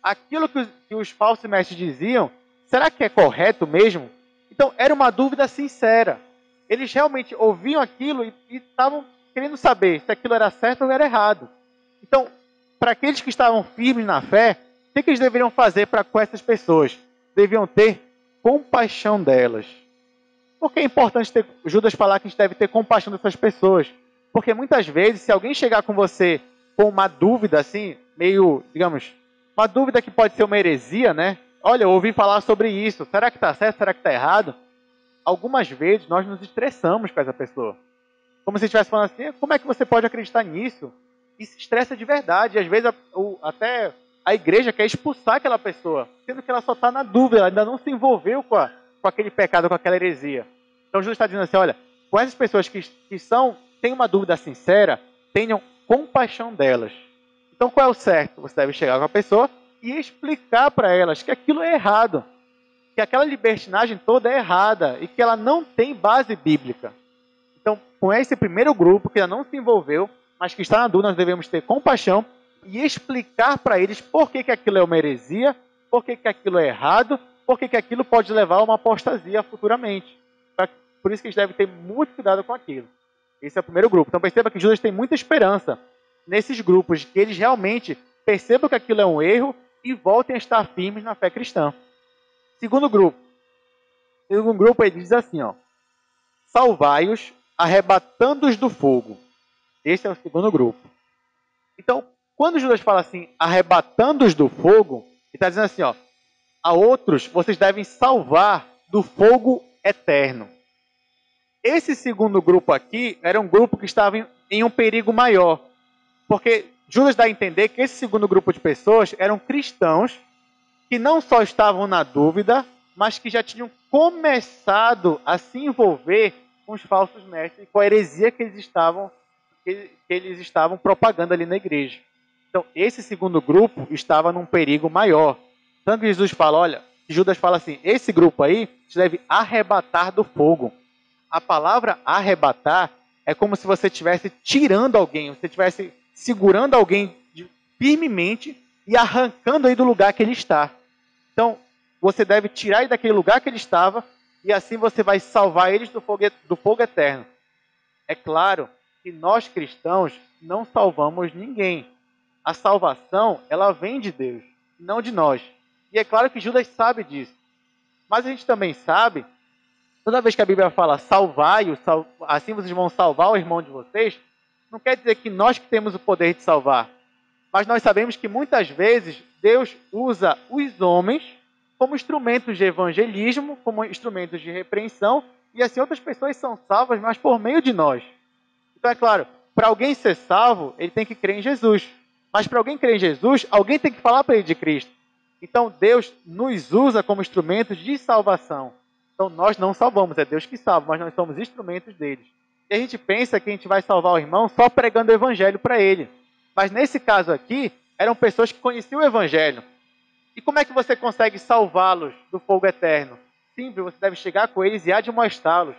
Aquilo que os falsos mestres diziam, será que é correto mesmo? Então, era uma dúvida sincera. Eles realmente ouviam aquilo e estavam querendo saber se aquilo era certo ou era errado. Então, para aqueles que estavam firmes na fé, o que eles deveriam fazer com essas pessoas? Deviam ter compaixão delas. Por que é importante Judas falar que a gente deve ter compaixão dessas pessoas? Porque muitas vezes, se alguém chegar com você com uma dúvida assim, meio, digamos, uma dúvida que pode ser uma heresia, né? Olha, eu ouvi falar sobre isso, será que está certo, será que está errado? Algumas vezes nós nos estressamos com essa pessoa. Como se estivesse falando assim, como é que você pode acreditar nisso? E se estressa de verdade. E às vezes até a igreja quer expulsar aquela pessoa, sendo que ela só está na dúvida, ela ainda não se envolveu com aquele pecado, com aquela heresia. Então Jesus está dizendo assim, olha, com essas pessoas que têm uma dúvida sincera, tenham compaixão delas. Então qual é o certo? Você deve chegar com a pessoa e explicar para elas que aquilo é errado, que aquela libertinagem toda é errada e que ela não tem base bíblica. Então, com esse primeiro grupo que ainda não se envolveu, mas que está na dúvida, nós devemos ter compaixão e explicar para eles por que aquilo é uma heresia, por que aquilo é errado, por que aquilo pode levar a uma apostasia futuramente. Por isso que a gente deve ter muito cuidado com aquilo. Esse é o primeiro grupo. Então perceba que Judas tem muita esperança nesses grupos, que eles realmente percebam que aquilo é um erro e voltem a estar firmes na fé cristã. Segundo grupo. Segundo grupo, ele diz assim, ó: salvai-os, arrebatando-os do fogo. Esse é o segundo grupo. Então, quando Judas fala assim, arrebatando-os do fogo, ele está dizendo assim, ó: a outros vocês devem salvar do fogo eterno. Esse segundo grupo aqui era um grupo que estava em um perigo maior. Porque Judas dá a entender que esse segundo grupo de pessoas eram cristãos que não só estavam na dúvida, mas que já tinham começado a se envolver com os falsos mestres e com a heresia que eles estavam propagando ali na igreja. Então, esse segundo grupo estava num perigo maior. Tanto que Jesus fala, olha, Judas fala assim, esse grupo aí se deve arrebatar do fogo. A palavra arrebatar é como se você estivesse tirando alguém, você estivesse segurando alguém firmemente e arrancando aí do lugar que ele está. Então, você deve tirar ele daquele lugar que ele estava e assim você vai salvar eles do fogo eterno. É claro que nós cristãos não salvamos ninguém. A salvação, ela vem de Deus, não de nós. E é claro que Judas sabe disso. Mas a gente também sabe, toda vez que a Bíblia fala salvai-o, assim vocês vão salvar o irmão de vocês, não quer dizer que nós que temos o poder de salvar. Mas nós sabemos que muitas vezes Deus usa os homens como instrumentos de evangelismo, como instrumentos de repreensão, e assim outras pessoas são salvas, mas por meio de nós. Então é claro, para alguém ser salvo, ele tem que crer em Jesus. Mas para alguém crer em Jesus, alguém tem que falar para ele de Cristo. Então Deus nos usa como instrumentos de salvação. Então nós não salvamos, é Deus que salva, mas nós somos instrumentos deles. E a gente pensa que a gente vai salvar o irmão só pregando o evangelho para ele. Mas nesse caso aqui, eram pessoas que conheciam o evangelho. E como é que você consegue salvá-los do fogo eterno? Simples, você deve chegar com eles e admoestá-los,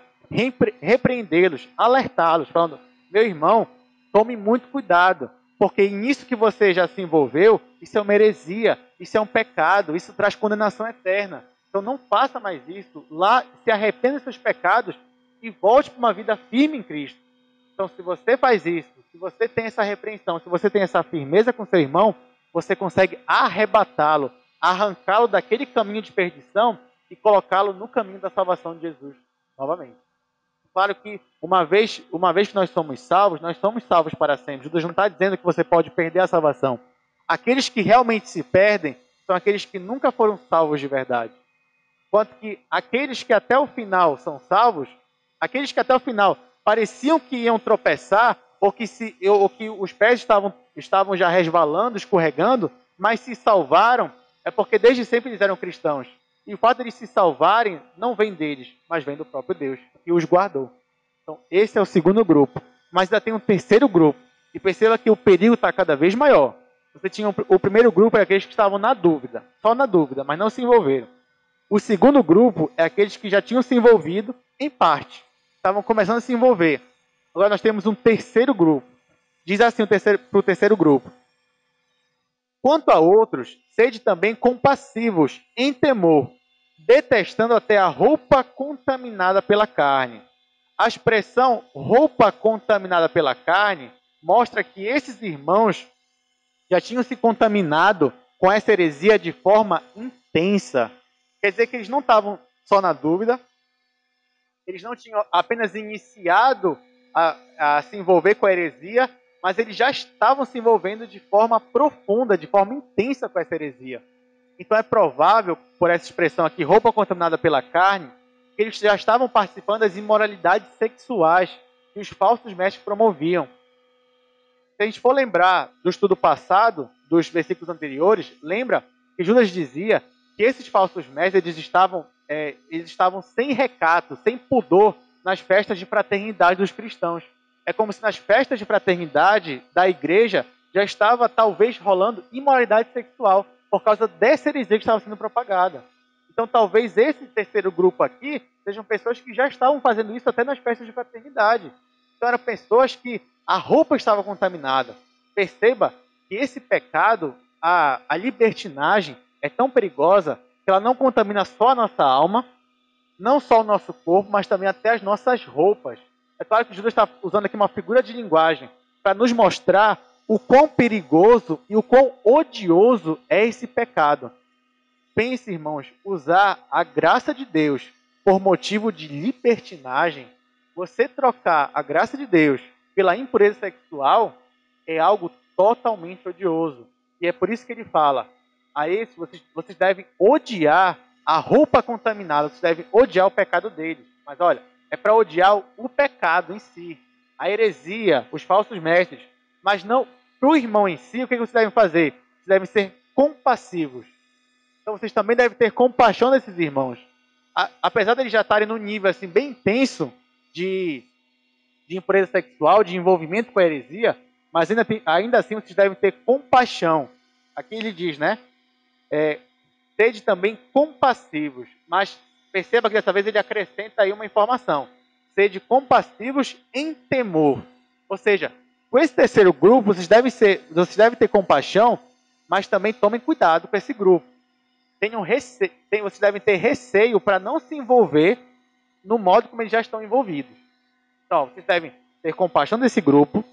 repreendê-los, alertá-los, falando, meu irmão, tome muito cuidado, porque nisso que você já se envolveu, isso é uma heresia, isso é um pecado, isso traz condenação eterna. Então não faça mais isso, lá se arrependa dos seus pecados e volte para uma vida firme em Cristo. Então se você faz isso, se você tem essa repreensão, se você tem essa firmeza com seu irmão, você consegue arrebatá-lo, arrancá-lo daquele caminho de perdição e colocá-lo no caminho da salvação de Jesus novamente. Claro que uma vez que nós somos salvos para sempre. Judas não está dizendo que você pode perder a salvação. Aqueles que realmente se perdem são aqueles que nunca foram salvos de verdade. Enquanto que aqueles que até o final são salvos, aqueles que até o final pareciam que iam tropeçar, ou que os pés estavam já resvalando, escorregando, mas se salvaram, é porque desde sempre eles eram cristãos. E o fato de eles se salvarem não vem deles, mas vem do próprio Deus, que os guardou. Então, esse é o segundo grupo. Mas ainda tem um terceiro grupo. E perceba que o perigo está cada vez maior. Você tinha o primeiro grupo era aqueles que estavam na dúvida, só na dúvida, mas não se envolveram. O segundo grupo é aqueles que já tinham se envolvido em parte, estavam começando a se envolver. Agora nós temos um terceiro grupo. Diz assim para o terceiro grupo: quanto a outros, sede também compassivos, em temor, detestando até a roupa contaminada pela carne. A expressão roupa contaminada pela carne mostra que esses irmãos já tinham se contaminado com essa heresia de forma intensa. Quer dizer que eles não estavam só na dúvida, eles não tinham apenas iniciado a se envolver com a heresia, mas eles já estavam se envolvendo de forma profunda, de forma intensa com essa heresia. Então é provável, por essa expressão aqui, roupa contaminada pela carne, que eles já estavam participando das imoralidades sexuais que os falsos mestres promoviam. Se a gente for lembrar do estudo passado, dos versículos anteriores, lembra que Judas dizia que esses falsos mestres eles estavam sem recato, sem pudor nas festas de fraternidade dos cristãos. É como se nas festas de fraternidade da igreja já estava talvez rolando imoralidade sexual por causa dessa heresia que estava sendo propagada. Então talvez esse terceiro grupo aqui sejam pessoas que já estavam fazendo isso até nas festas de fraternidade. Então eram pessoas que a roupa estava contaminada. Perceba que esse pecado, a libertinagem, é tão perigosa que ela não contamina só a nossa alma, não só o nosso corpo, mas também até as nossas roupas. É claro que Judas está usando aqui uma figura de linguagem para nos mostrar o quão perigoso e o quão odioso é esse pecado. Pense, irmãos, usar a graça de Deus por motivo de libertinagem, você trocar a graça de Deus pela impureza sexual é algo totalmente odioso. E é por isso que ele fala, a esse vocês devem odiar a roupa contaminada, vocês devem odiar o pecado deles. Mas olha, é para odiar o pecado em si, a heresia, os falsos mestres. Mas não, para o irmão em si, o que vocês devem fazer? Vocês devem ser compassivos. Então vocês também devem ter compaixão desses irmãos. Apesar de eles já estarem num nível assim, bem intenso de impureza sexual, de envolvimento com a heresia, mas ainda assim vocês devem ter compaixão. Aqui ele diz, né? Sede também compassivos. Mas perceba que dessa vez ele acrescenta aí uma informação. Sede compassivos em temor. Ou seja, com esse terceiro grupo, vocês devem ter compaixão, mas também tomem cuidado com esse grupo. Vocês devem ter receio para não se envolver no modo como eles já estão envolvidos. Então, vocês devem ter compaixão desse grupo,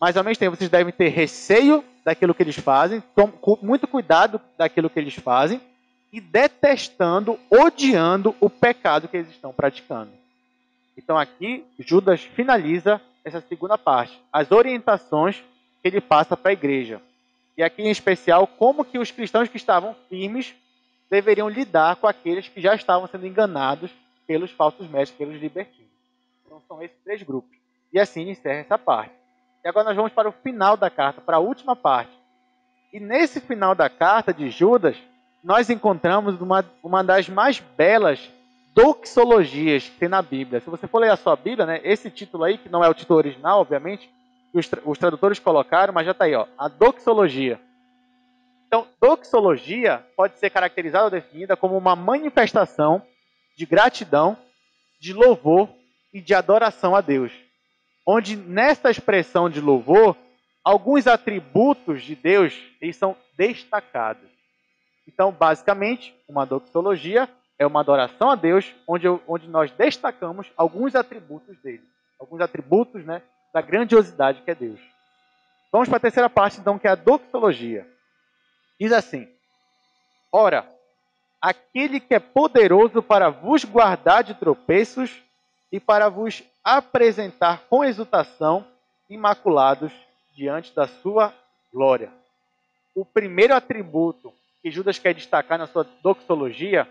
mas ao mesmo tempo vocês devem ter receio daquilo que eles fazem, com muito cuidado daquilo que eles fazem, e detestando, odiando o pecado que eles estão praticando. Então aqui, Judas finaliza essa segunda parte, as orientações que ele passa para a igreja. E aqui em especial, como que os cristãos que estavam firmes deveriam lidar com aqueles que já estavam sendo enganados pelos falsos mestres, pelos libertinos. Então são esses três grupos. E assim encerra essa parte. E agora nós vamos para o final da carta, para a última parte. E nesse final da carta de Judas, nós encontramos uma das mais belas doxologias que tem na Bíblia. Se você for ler a sua Bíblia, né, esse título aí, que não é o título original, obviamente, os tradutores colocaram, mas já está aí, ó, a doxologia. Então, doxologia pode ser caracterizada ou definida como uma manifestação de gratidão, de louvor e de adoração a Deus. Onde, nessa expressão de louvor, alguns atributos de Deus eles são destacados. Então, basicamente, uma doxologia é uma adoração a Deus, onde nós destacamos alguns atributos dele. Alguns atributos, né, da grandiosidade que é Deus. Vamos para a terceira parte, então, que é a doxologia. Diz assim: ora, aquele que é poderoso para vos guardar de tropeços e para vos apresentar com exultação, imaculados diante da sua glória. O primeiro atributo que Judas quer destacar na sua doxologia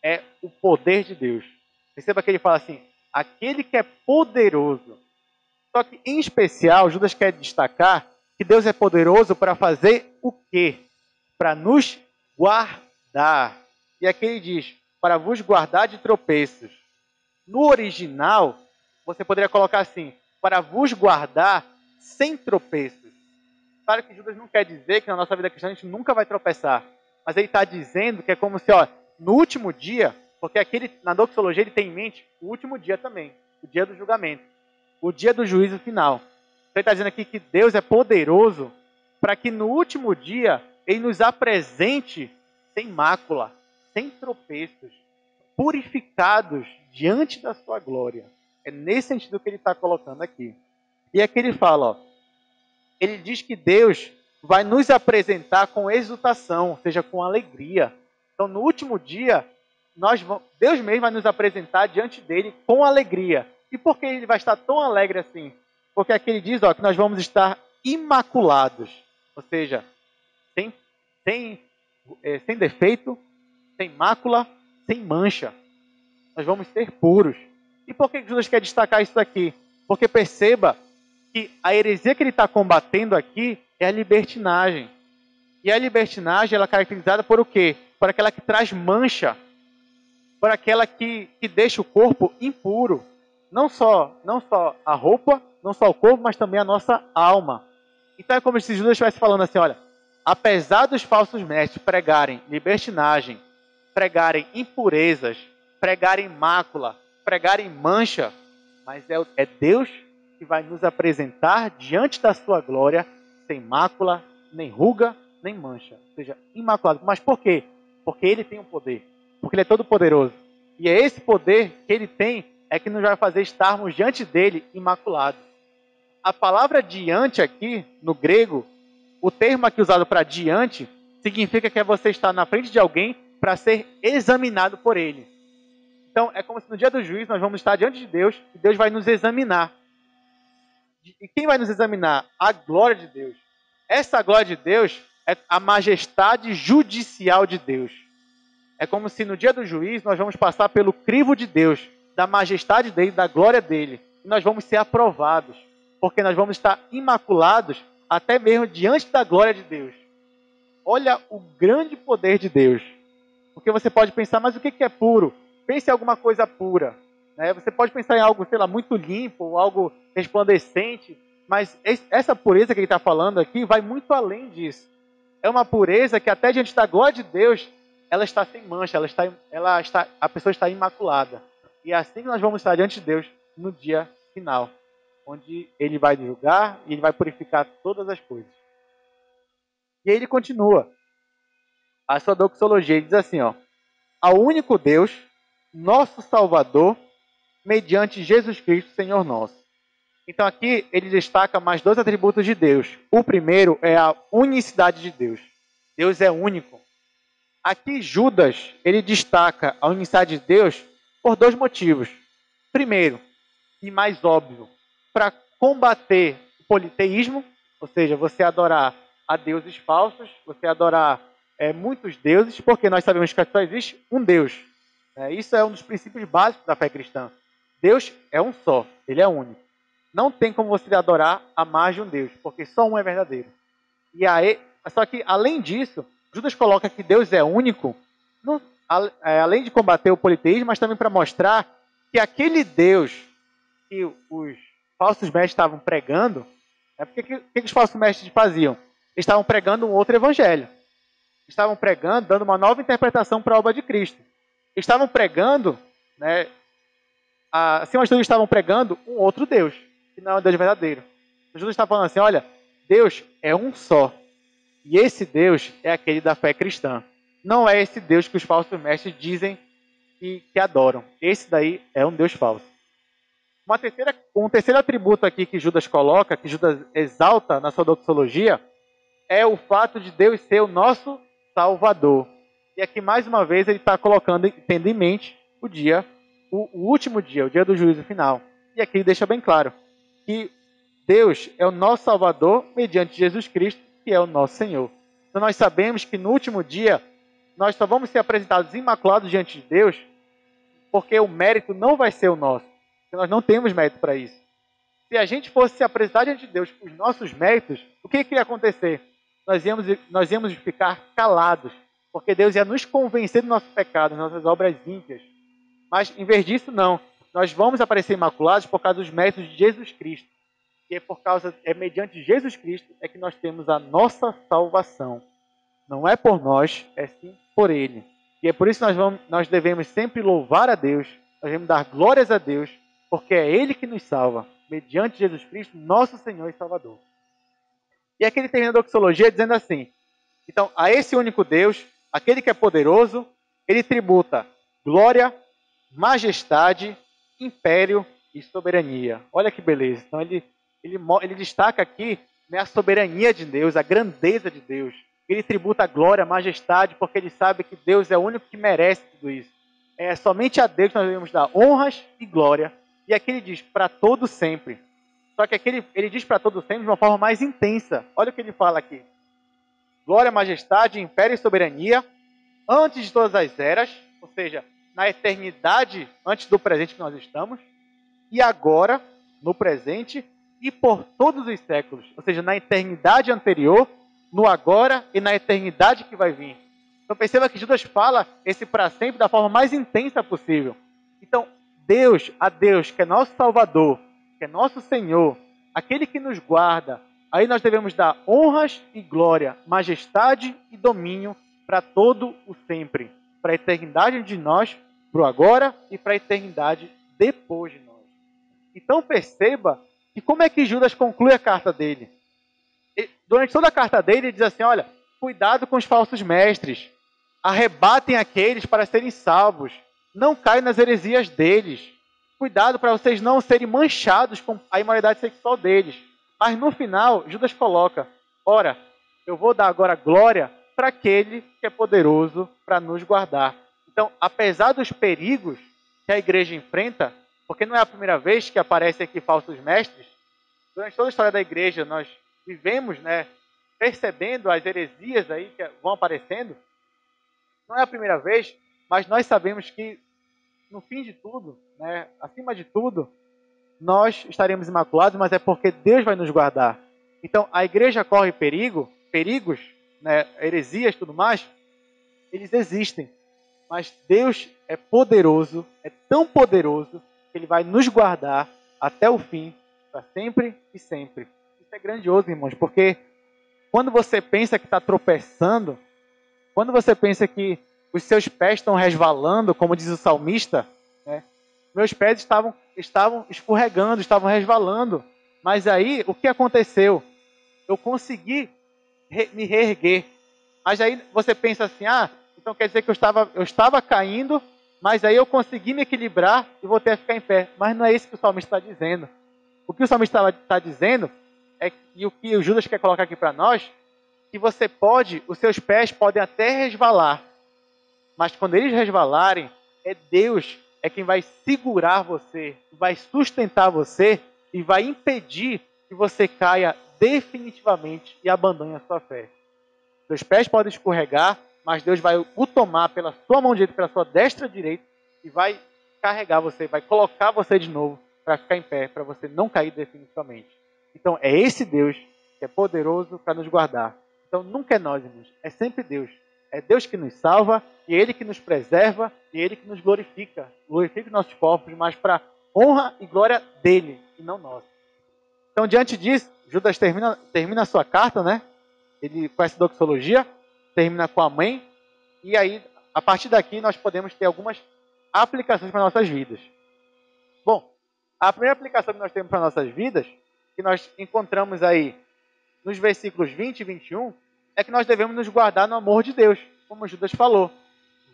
é o poder de Deus. Perceba que ele fala assim, aquele que é poderoso. Só que, em especial, Judas quer destacar que Deus é poderoso para fazer o quê? Para nos guardar. E aqui ele diz, para vos guardar de tropeços. No original, você poderia colocar assim, para vos guardar sem tropeços. Claro que Judas não quer dizer que na nossa vida cristã a gente nunca vai tropeçar, mas ele está dizendo que é como se, no último dia, porque aquele, na doxologia ele tem em mente o último dia também, o dia do julgamento, o dia do juízo final. Ele está dizendo aqui que Deus é poderoso para que no último dia ele nos apresente sem mácula, sem tropeços, purificados diante da sua glória. É nesse sentido que ele está colocando aqui. E aqui ele fala, ele diz que Deus vai nos apresentar com exultação, ou seja, com alegria. Então, no último dia, Deus mesmo vai nos apresentar diante dele com alegria. E por que ele vai estar tão alegre assim? Porque aqui ele diz que nós vamos estar imaculados, ou seja, sem defeito, sem mácula, sem mancha. Nós vamos ser puros. E por que Jesus quer destacar isso aqui? Porque perceba que a heresia que ele está combatendo aqui é a libertinagem. E a libertinagem ela é caracterizada por o quê? Por aquela que traz mancha, por aquela que deixa o corpo impuro. Não só a roupa, não só o corpo, mas também a nossa alma. Então é como se Judas estivesse falando assim, olha, apesar dos falsos mestres pregarem libertinagem, pregarem impurezas, pregarem mácula, pregarem mancha, mas é Deus que vai nos apresentar diante da sua glória sem mácula, nem ruga, nem mancha. Ou seja, imaculado. Mas por quê? Porque ele tem um poder. Porque ele é todo poderoso. E é esse poder que ele tem é que nos vai fazer estarmos diante dele imaculados. A palavra diante aqui, no grego, o termo aqui usado para diante, significa que é você estar na frente de alguém para ser examinado por ele. Então, é como se no dia do juízo nós vamos estar diante de Deus e Deus vai nos examinar. E quem vai nos examinar? A glória de Deus. Essa glória de Deus é a majestade judicial de Deus. É como se no dia do juízo nós vamos passar pelo crivo de Deus, da majestade dele, da glória dele. E nós vamos ser aprovados, porque nós vamos estar imaculados até mesmo diante da glória de Deus. Olha o grande poder de Deus. Porque você pode pensar, mas o que é puro? Pense em alguma coisa pura. Né? Você pode pensar em algo, sei lá, muito limpo, ou algo resplandecente, mas essa pureza que ele está falando aqui vai muito além disso. É uma pureza que até diante da glória de Deus, ela está sem mancha, a pessoa está imaculada. E é assim que nós vamos estar diante de Deus no dia final, onde ele vai julgar e ele vai purificar todas as coisas. E aí ele continua. A sua doxologia diz assim, ao único Deus, nosso Salvador, mediante Jesus Cristo, Senhor nosso. Então aqui ele destaca mais dois atributos de Deus. O primeiro é a unicidade de Deus. Deus é único. Aqui Judas, ele destaca a unicidade de Deus por dois motivos. Primeiro, e mais óbvio, para combater o politeísmo, ou seja, você adorar a deuses falsos, você adorar muitos deuses, porque nós sabemos que só existe um Deus. Isso é um dos princípios básicos da fé cristã. Deus é um só, ele é único. Não tem como você adorar a mais de um Deus, porque só um é verdadeiro. Só que, além disso, Judas coloca que Deus é único, além de combater o politeísmo, mas também para mostrar que aquele Deus que os falsos mestres estavam pregando, porque o que os falsos mestres faziam? Eles estavam pregando um outro evangelho. Estavam pregando, dando uma nova interpretação para a obra de Cristo. Estavam pregando, acima de tudo, estavam pregando um outro Deus, que não é um Deus verdadeiro. Jesus está falando assim, olha, Deus é um só. E esse Deus é aquele da fé cristã. Não é esse Deus que os falsos mestres dizem que adoram. Esse daí é um Deus falso. Um terceiro atributo aqui que Judas coloca, que Judas exalta na sua doxologia, é o fato de Deus ser o nosso Salvador. E aqui, mais uma vez, ele está tendo em mente o último dia, o dia do juízo final. E aqui ele deixa bem claro que Deus é o nosso Salvador mediante Jesus Cristo, que é o nosso Senhor. Então nós sabemos que no último dia, nós só vamos ser apresentados imaculados diante de Deus, porque o mérito não vai ser o nosso. Porque nós não temos mérito para isso. Se a gente fosse se apresentar diante de Deus com os nossos méritos, o que ia acontecer? Nós íamos ficar calados, porque Deus ia nos convencer do nosso pecado, das nossas obras ímpias. Mas, em vez disso, não. Nós vamos aparecer imaculados por causa dos méritos de Jesus Cristo. E é mediante Jesus Cristo é que nós temos a nossa salvação. Não é por nós, é sim por Ele. E é por isso que nós devemos sempre louvar a Deus, nós devemos dar glórias a Deus, porque é Ele que nos salva, mediante Jesus Cristo, nosso Senhor e Salvador. E aqui ele termina a doxologia dizendo assim: então, a esse único Deus, aquele que é poderoso, ele tributa glória, majestade, império e soberania. Olha que beleza. Então, ele destaca aqui, né, a soberania de Deus, a grandeza de Deus. Ele tributa a glória, a majestade, porque ele sabe que Deus é o único que merece tudo isso. É somente a Deus que nós devemos dar honras e glória. E aqui ele diz, para todo sempre. Só que aqui ele diz para todo sempre de uma forma mais intensa. Olha o que ele fala aqui. Glória, majestade, império e soberania, antes de todas as eras, ou seja, na eternidade, antes do presente que nós estamos, e agora, no presente, e por todos os séculos, ou seja, na eternidade anterior, no agora e na eternidade que vai vir. Então perceba que Judas fala esse para sempre da forma mais intensa possível. Então, a Deus, que é nosso Salvador, que é nosso Senhor, aquele que nos guarda, aí nós devemos dar honras e glória, majestade e domínio para todo o sempre, para a eternidade de nós, para o agora e para a eternidade depois de nós. Então perceba que como é que Judas conclui a carta dele. Durante toda a carta dele, ele diz assim, olha, cuidado com os falsos mestres, arrebatem aqueles para serem salvos, não caiam nas heresias deles, cuidado para vocês não serem manchados com a imoralidade sexual deles. Mas no final, Judas coloca, ora, eu vou dar agora glória para aquele que é poderoso para nos guardar. Então, apesar dos perigos que a igreja enfrenta, porque não é a primeira vez que aparecem aqui falsos mestres, durante toda a história da igreja nós vivemos, né, percebendo as heresias aí que vão aparecendo. Não é a primeira vez, mas nós sabemos que no fim de tudo, né, acima de tudo, nós estaremos imaculados, mas é porque Deus vai nos guardar. Então, a igreja corre perigos, né, heresias e tudo mais, eles existem. Mas Deus é poderoso, é tão poderoso, que Ele vai nos guardar até o fim, para sempre e sempre. Isso é grandioso, irmãos, porque quando você pensa que está tropeçando, quando você pensa que os seus pés estão resvalando, como diz o salmista, né, meus pés estavam escorregando, estavam resvalando. Mas aí, o que aconteceu? Eu consegui me reerguer. Mas aí você pensa assim, então quer dizer que eu estava caindo, mas aí eu consegui me equilibrar e voltei a ficar em pé. Mas não é isso que o salmista está dizendo. O que o salmista está dizendo, e o que o Judas quer colocar aqui para nós, que os seus pés podem até resvalar, mas quando eles resvalarem, é Deus quem vai segurar você, vai sustentar você e vai impedir que você caia definitivamente e abandone a sua fé. Seus pés podem escorregar, mas Deus vai o tomar pela sua mão direita, pela sua destra direita e vai carregar você, vai colocar você de novo para ficar em pé, para você não cair definitivamente. Então é esse Deus que é poderoso para nos guardar. Então nunca é nós, irmãos, é sempre Deus. É Deus que nos salva, e Ele que nos preserva, e Ele que nos glorifica. Glorifica os nossos corpos, mas para honra e glória dEle, e não nossa. Então, diante disso, Judas termina a sua carta, né? Ele com essa doxologia, termina com amém, e aí, a partir daqui, nós podemos ter algumas aplicações para nossas vidas. Bom, a primeira aplicação que nós temos para nossas vidas, que nós encontramos aí nos versículos 20 e 21, é que nós devemos nos guardar no amor de Deus, como Judas falou.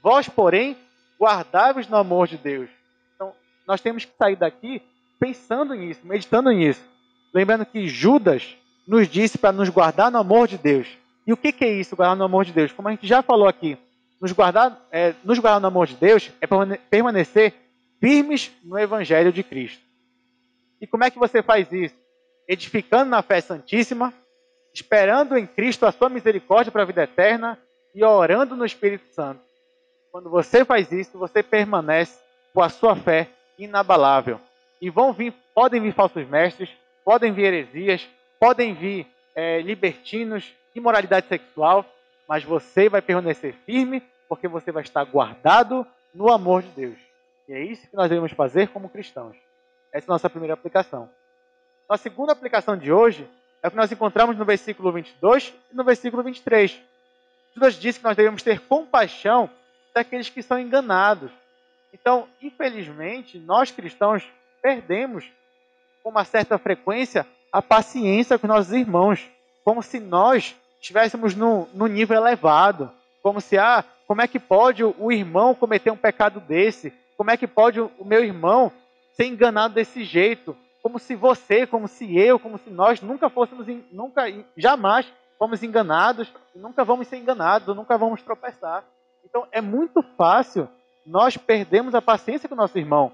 Vós, porém, guardai-vos no amor de Deus. Então, nós temos que sair daqui pensando nisso, meditando nisso. Lembrando que Judas nos disse para nos guardar no amor de Deus. E o que é isso, guardar no amor de Deus? Como a gente já falou aqui, nos guardar no amor de Deus é permanecer firmes no Evangelho de Cristo. E como é que você faz isso? Edificando na fé santíssima, esperando em Cristo a sua misericórdia para a vida eterna e orando no Espírito Santo. Quando você faz isso, você permanece com a sua fé inabalável. E podem vir falsos mestres, podem vir heresias, podem vir libertinos, imoralidade sexual, mas você vai permanecer firme porque você vai estar guardado no amor de Deus. E é isso que nós devemos fazer como cristãos. Essa é a nossa primeira aplicação. A segunda aplicação de hoje é o que nós encontramos no versículo 22 e no versículo 23. Judas diz que nós devemos ter compaixão daqueles que são enganados. Então, infelizmente, nós cristãos perdemos com uma certa frequência a paciência com nossos irmãos, como se nós estivéssemos no nível elevado, como se, como é que pode o irmão cometer um pecado desse? Como é que pode o meu irmão ser enganado desse jeito? Como se você, como se eu, como se nós jamais fomos enganados, nunca vamos ser enganados, nunca vamos tropeçar. Então, é muito fácil nós perdermos a paciência com o nosso irmão,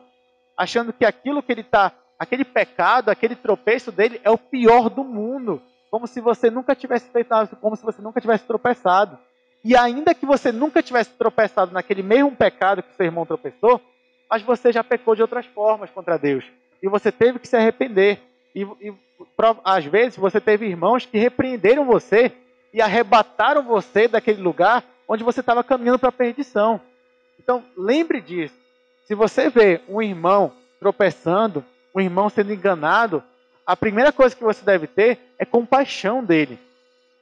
achando que aquilo que ele está, aquele pecado, aquele tropeço dele é o pior do mundo, como se você nunca tivesse feito nada, como se você nunca tivesse tropeçado. E ainda que você nunca tivesse tropeçado naquele mesmo pecado que seu irmão tropeçou, mas você já pecou de outras formas contra Deus. E você teve que se arrepender. E às vezes você teve irmãos que repreenderam você e arrebataram você daquele lugar onde você estava caminhando para a perdição. Então, lembre disso. Se você vê um irmão tropeçando, um irmão sendo enganado, a primeira coisa que você deve ter é compaixão dele.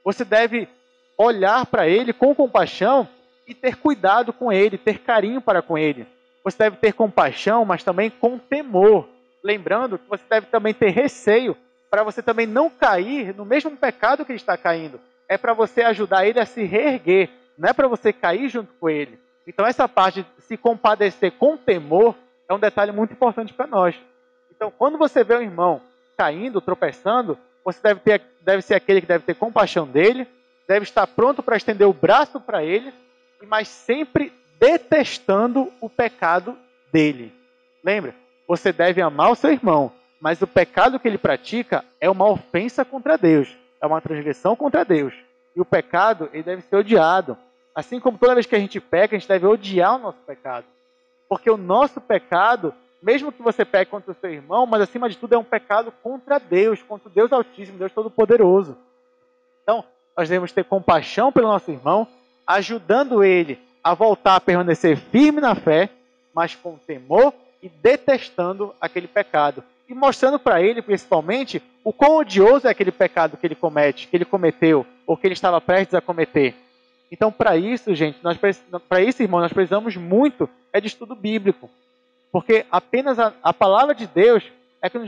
Você deve olhar para ele com compaixão e ter cuidado com ele, ter carinho para com ele. Você deve ter compaixão, mas também com temor. Lembrando que você deve também ter receio para você também não cair no mesmo pecado que ele está caindo. É para você ajudar ele a se reerguer, não é para você cair junto com ele. Então essa parte de se compadecer com temor é um detalhe muito importante para nós. Então quando você vê um irmão caindo, tropeçando, você deve ser aquele que deve ter compaixão dele, deve estar pronto para estender o braço para ele, mas sempre detestando o pecado dele. Lembra? Você deve amar o seu irmão, mas o pecado que ele pratica é uma ofensa contra Deus, é uma transgressão contra Deus. E o pecado, ele deve ser odiado. Assim como toda vez que a gente peca, a gente deve odiar o nosso pecado. Porque o nosso pecado, mesmo que você peque contra o seu irmão, mas acima de tudo é um pecado contra Deus, contra o Deus Altíssimo, Deus Todo-Poderoso. Então, nós devemos ter compaixão pelo nosso irmão, ajudando ele a voltar a permanecer firme na fé, mas com temor e detestando aquele pecado. E mostrando para ele, principalmente, o quão odioso é aquele pecado que ele comete, que ele cometeu, ou que ele estava prestes a cometer. Então, para isso, gente, para isso, irmão, nós precisamos muito de estudo bíblico. Porque apenas a palavra de Deus é que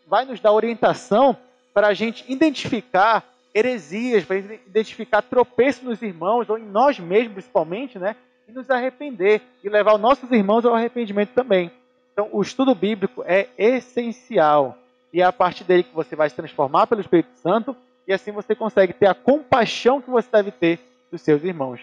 vai nos dar orientação para a gente identificar heresias, para identificar tropeços nos irmãos, ou em nós mesmos, principalmente, né? E nos arrepender, e levar os nossos irmãos ao arrependimento também. Então, o estudo bíblico é essencial. E é a partir dele que você vai se transformar pelo Espírito Santo, e assim você consegue ter a compaixão que você deve ter dos seus irmãos.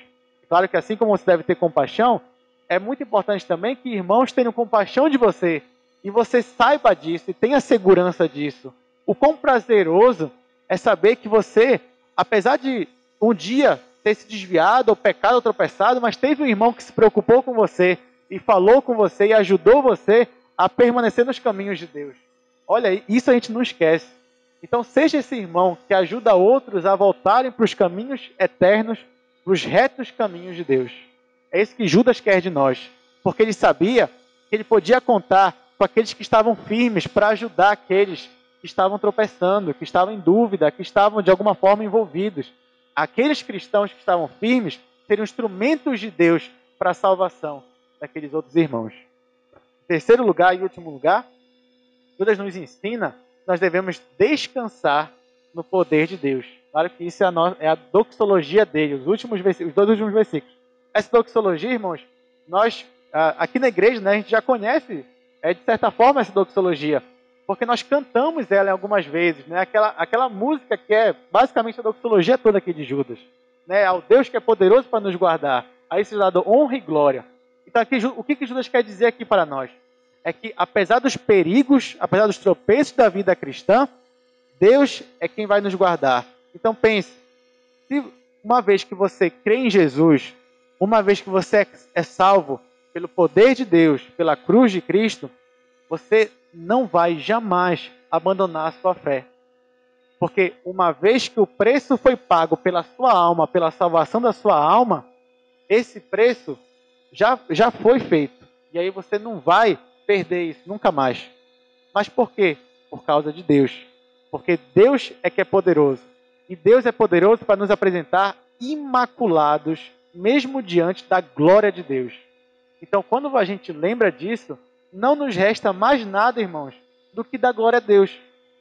Claro que assim como você deve ter compaixão, é muito importante também que irmãos tenham compaixão de você, e você saiba disso, e tenha segurança disso. O quão prazeroso é saber que você, apesar de um dia ter se desviado, ou pecado, ou tropeçado, mas teve um irmão que se preocupou com você, e falou com você, e ajudou você a permanecer nos caminhos de Deus. Olha, isso a gente não esquece. Então seja esse irmão que ajuda outros a voltarem para os caminhos eternos, para os retos caminhos de Deus. É isso que Judas quer de nós, porque ele sabia que ele podia contar com aqueles que estavam firmes para ajudar aqueles que estavam tropeçando, que estavam em dúvida, que estavam de alguma forma envolvidos. Aqueles cristãos que estavam firmes seriam instrumentos de Deus para a salvação daqueles outros irmãos. Em terceiro lugar e último lugar, Judas nos ensina que nós devemos descansar no poder de Deus. Claro que isso é a doxologia dele, os dois últimos versículos. Essa doxologia, irmãos, nós aqui na igreja, né, a gente já conhece, de certa forma, essa doxologia, porque nós cantamos ela algumas vezes, né, aquela música que é basicamente a doxologia toda aqui de Judas, né, ao Deus que é poderoso para nos guardar, a esse dado honra e glória. Então, aqui, o que Judas quer dizer aqui para nós? É que, apesar dos perigos, apesar dos tropeços da vida cristã, Deus é quem vai nos guardar. Então, pense, se uma vez que você crê em Jesus, uma vez que você é salvo pelo poder de Deus, pela cruz de Cristo, você não vai jamais abandonar a sua fé. Porque uma vez que o preço foi pago pela sua alma, pela salvação da sua alma, esse preço já foi feito. E aí você não vai perder isso nunca mais. Mas por quê? Por causa de Deus. Porque Deus é que é poderoso. E Deus é poderoso para nos apresentar imaculados, mesmo diante da glória de Deus. Então, quando a gente lembra disso, não nos resta mais nada, irmãos, do que dar glória a Deus.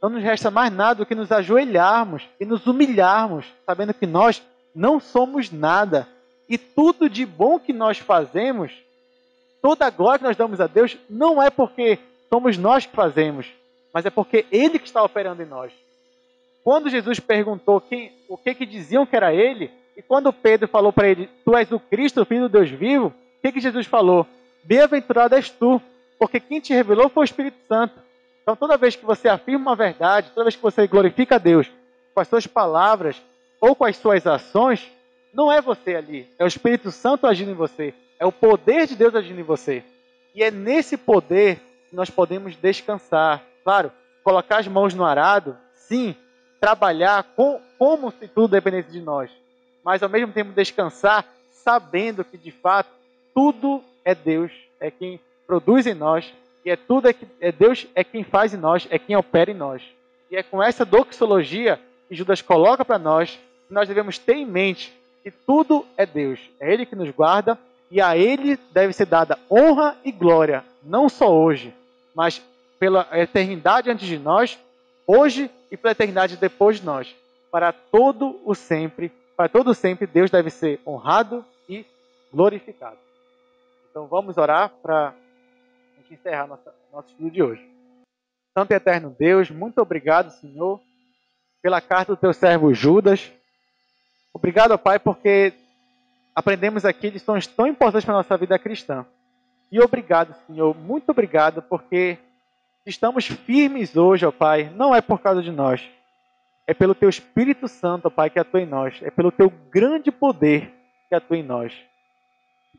Não nos resta mais nada do que nos ajoelharmos e nos humilharmos, sabendo que nós não somos nada. E tudo de bom que nós fazemos, toda a glória que nós damos a Deus, não é porque somos nós que fazemos, mas é porque Ele que está operando em nós. Quando Jesus perguntou o que diziam que era Ele, e quando Pedro falou para ele, tu és o Cristo, o Filho do Deus vivo, o que Jesus falou? Bem-aventurado és tu, porque quem te revelou foi o Espírito Santo. Então toda vez que você afirma uma verdade, toda vez que você glorifica a Deus com as suas palavras ou com as suas ações, não é você ali, é o Espírito Santo agindo em você, é o poder de Deus agindo em você. E é nesse poder que nós podemos descansar. Claro, colocar as mãos no arado, sim, trabalhar como se tudo dependesse de nós, mas ao mesmo tempo descansar, sabendo que de fato tudo é Deus, é quem produz em nós, e Deus é quem faz em nós, é quem opera em nós. E é com essa doxologia que Judas coloca para nós, que nós devemos ter em mente que tudo é Deus, é Ele que nos guarda, e a Ele deve ser dada honra e glória, não só hoje, mas pela eternidade antes de nós, hoje e pela eternidade depois de nós. Para todo o sempre Deus deve ser honrado e glorificado. Então vamos orar para a gente encerrar nosso estudo de hoje. Santo e eterno Deus, muito obrigado, Senhor, pela carta do teu servo Judas. Obrigado, ó Pai, porque aprendemos aqui lições tão importantes para a nossa vida cristã. E obrigado, Senhor, muito obrigado, porque estamos firmes hoje, ó Pai, não é por causa de nós. É pelo Teu Espírito Santo, ó Pai, que atua em nós. É pelo Teu grande poder que atua em nós.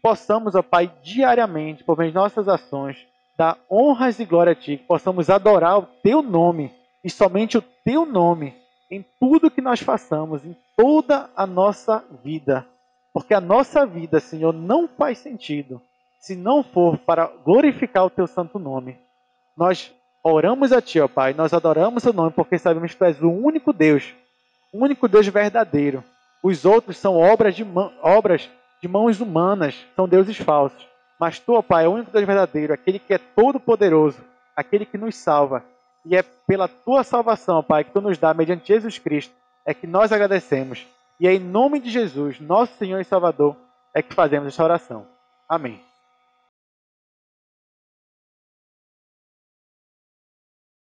Possamos, ó Pai, diariamente, por meio de nossas ações, dar honras e glória a Ti. Que possamos adorar o Teu nome, e somente o Teu nome, em tudo que nós façamos, em toda a nossa vida. Porque a nossa vida, Senhor, não faz sentido se não for para glorificar o Teu santo nome. Nós oramos a Ti, ó Pai, nós adoramos o Teu nome, porque sabemos que Tu és o único Deus verdadeiro. Os outros são obras de mãos humanas, são deuses falsos. Mas Tu, ó Pai, é o único Deus verdadeiro, aquele que é todo-poderoso, aquele que nos salva. E é pela Tua salvação, ó Pai, que Tu nos dá, mediante Jesus Cristo, é que nós agradecemos. E é em nome de Jesus, nosso Senhor e Salvador, é que fazemos esta oração. Amém.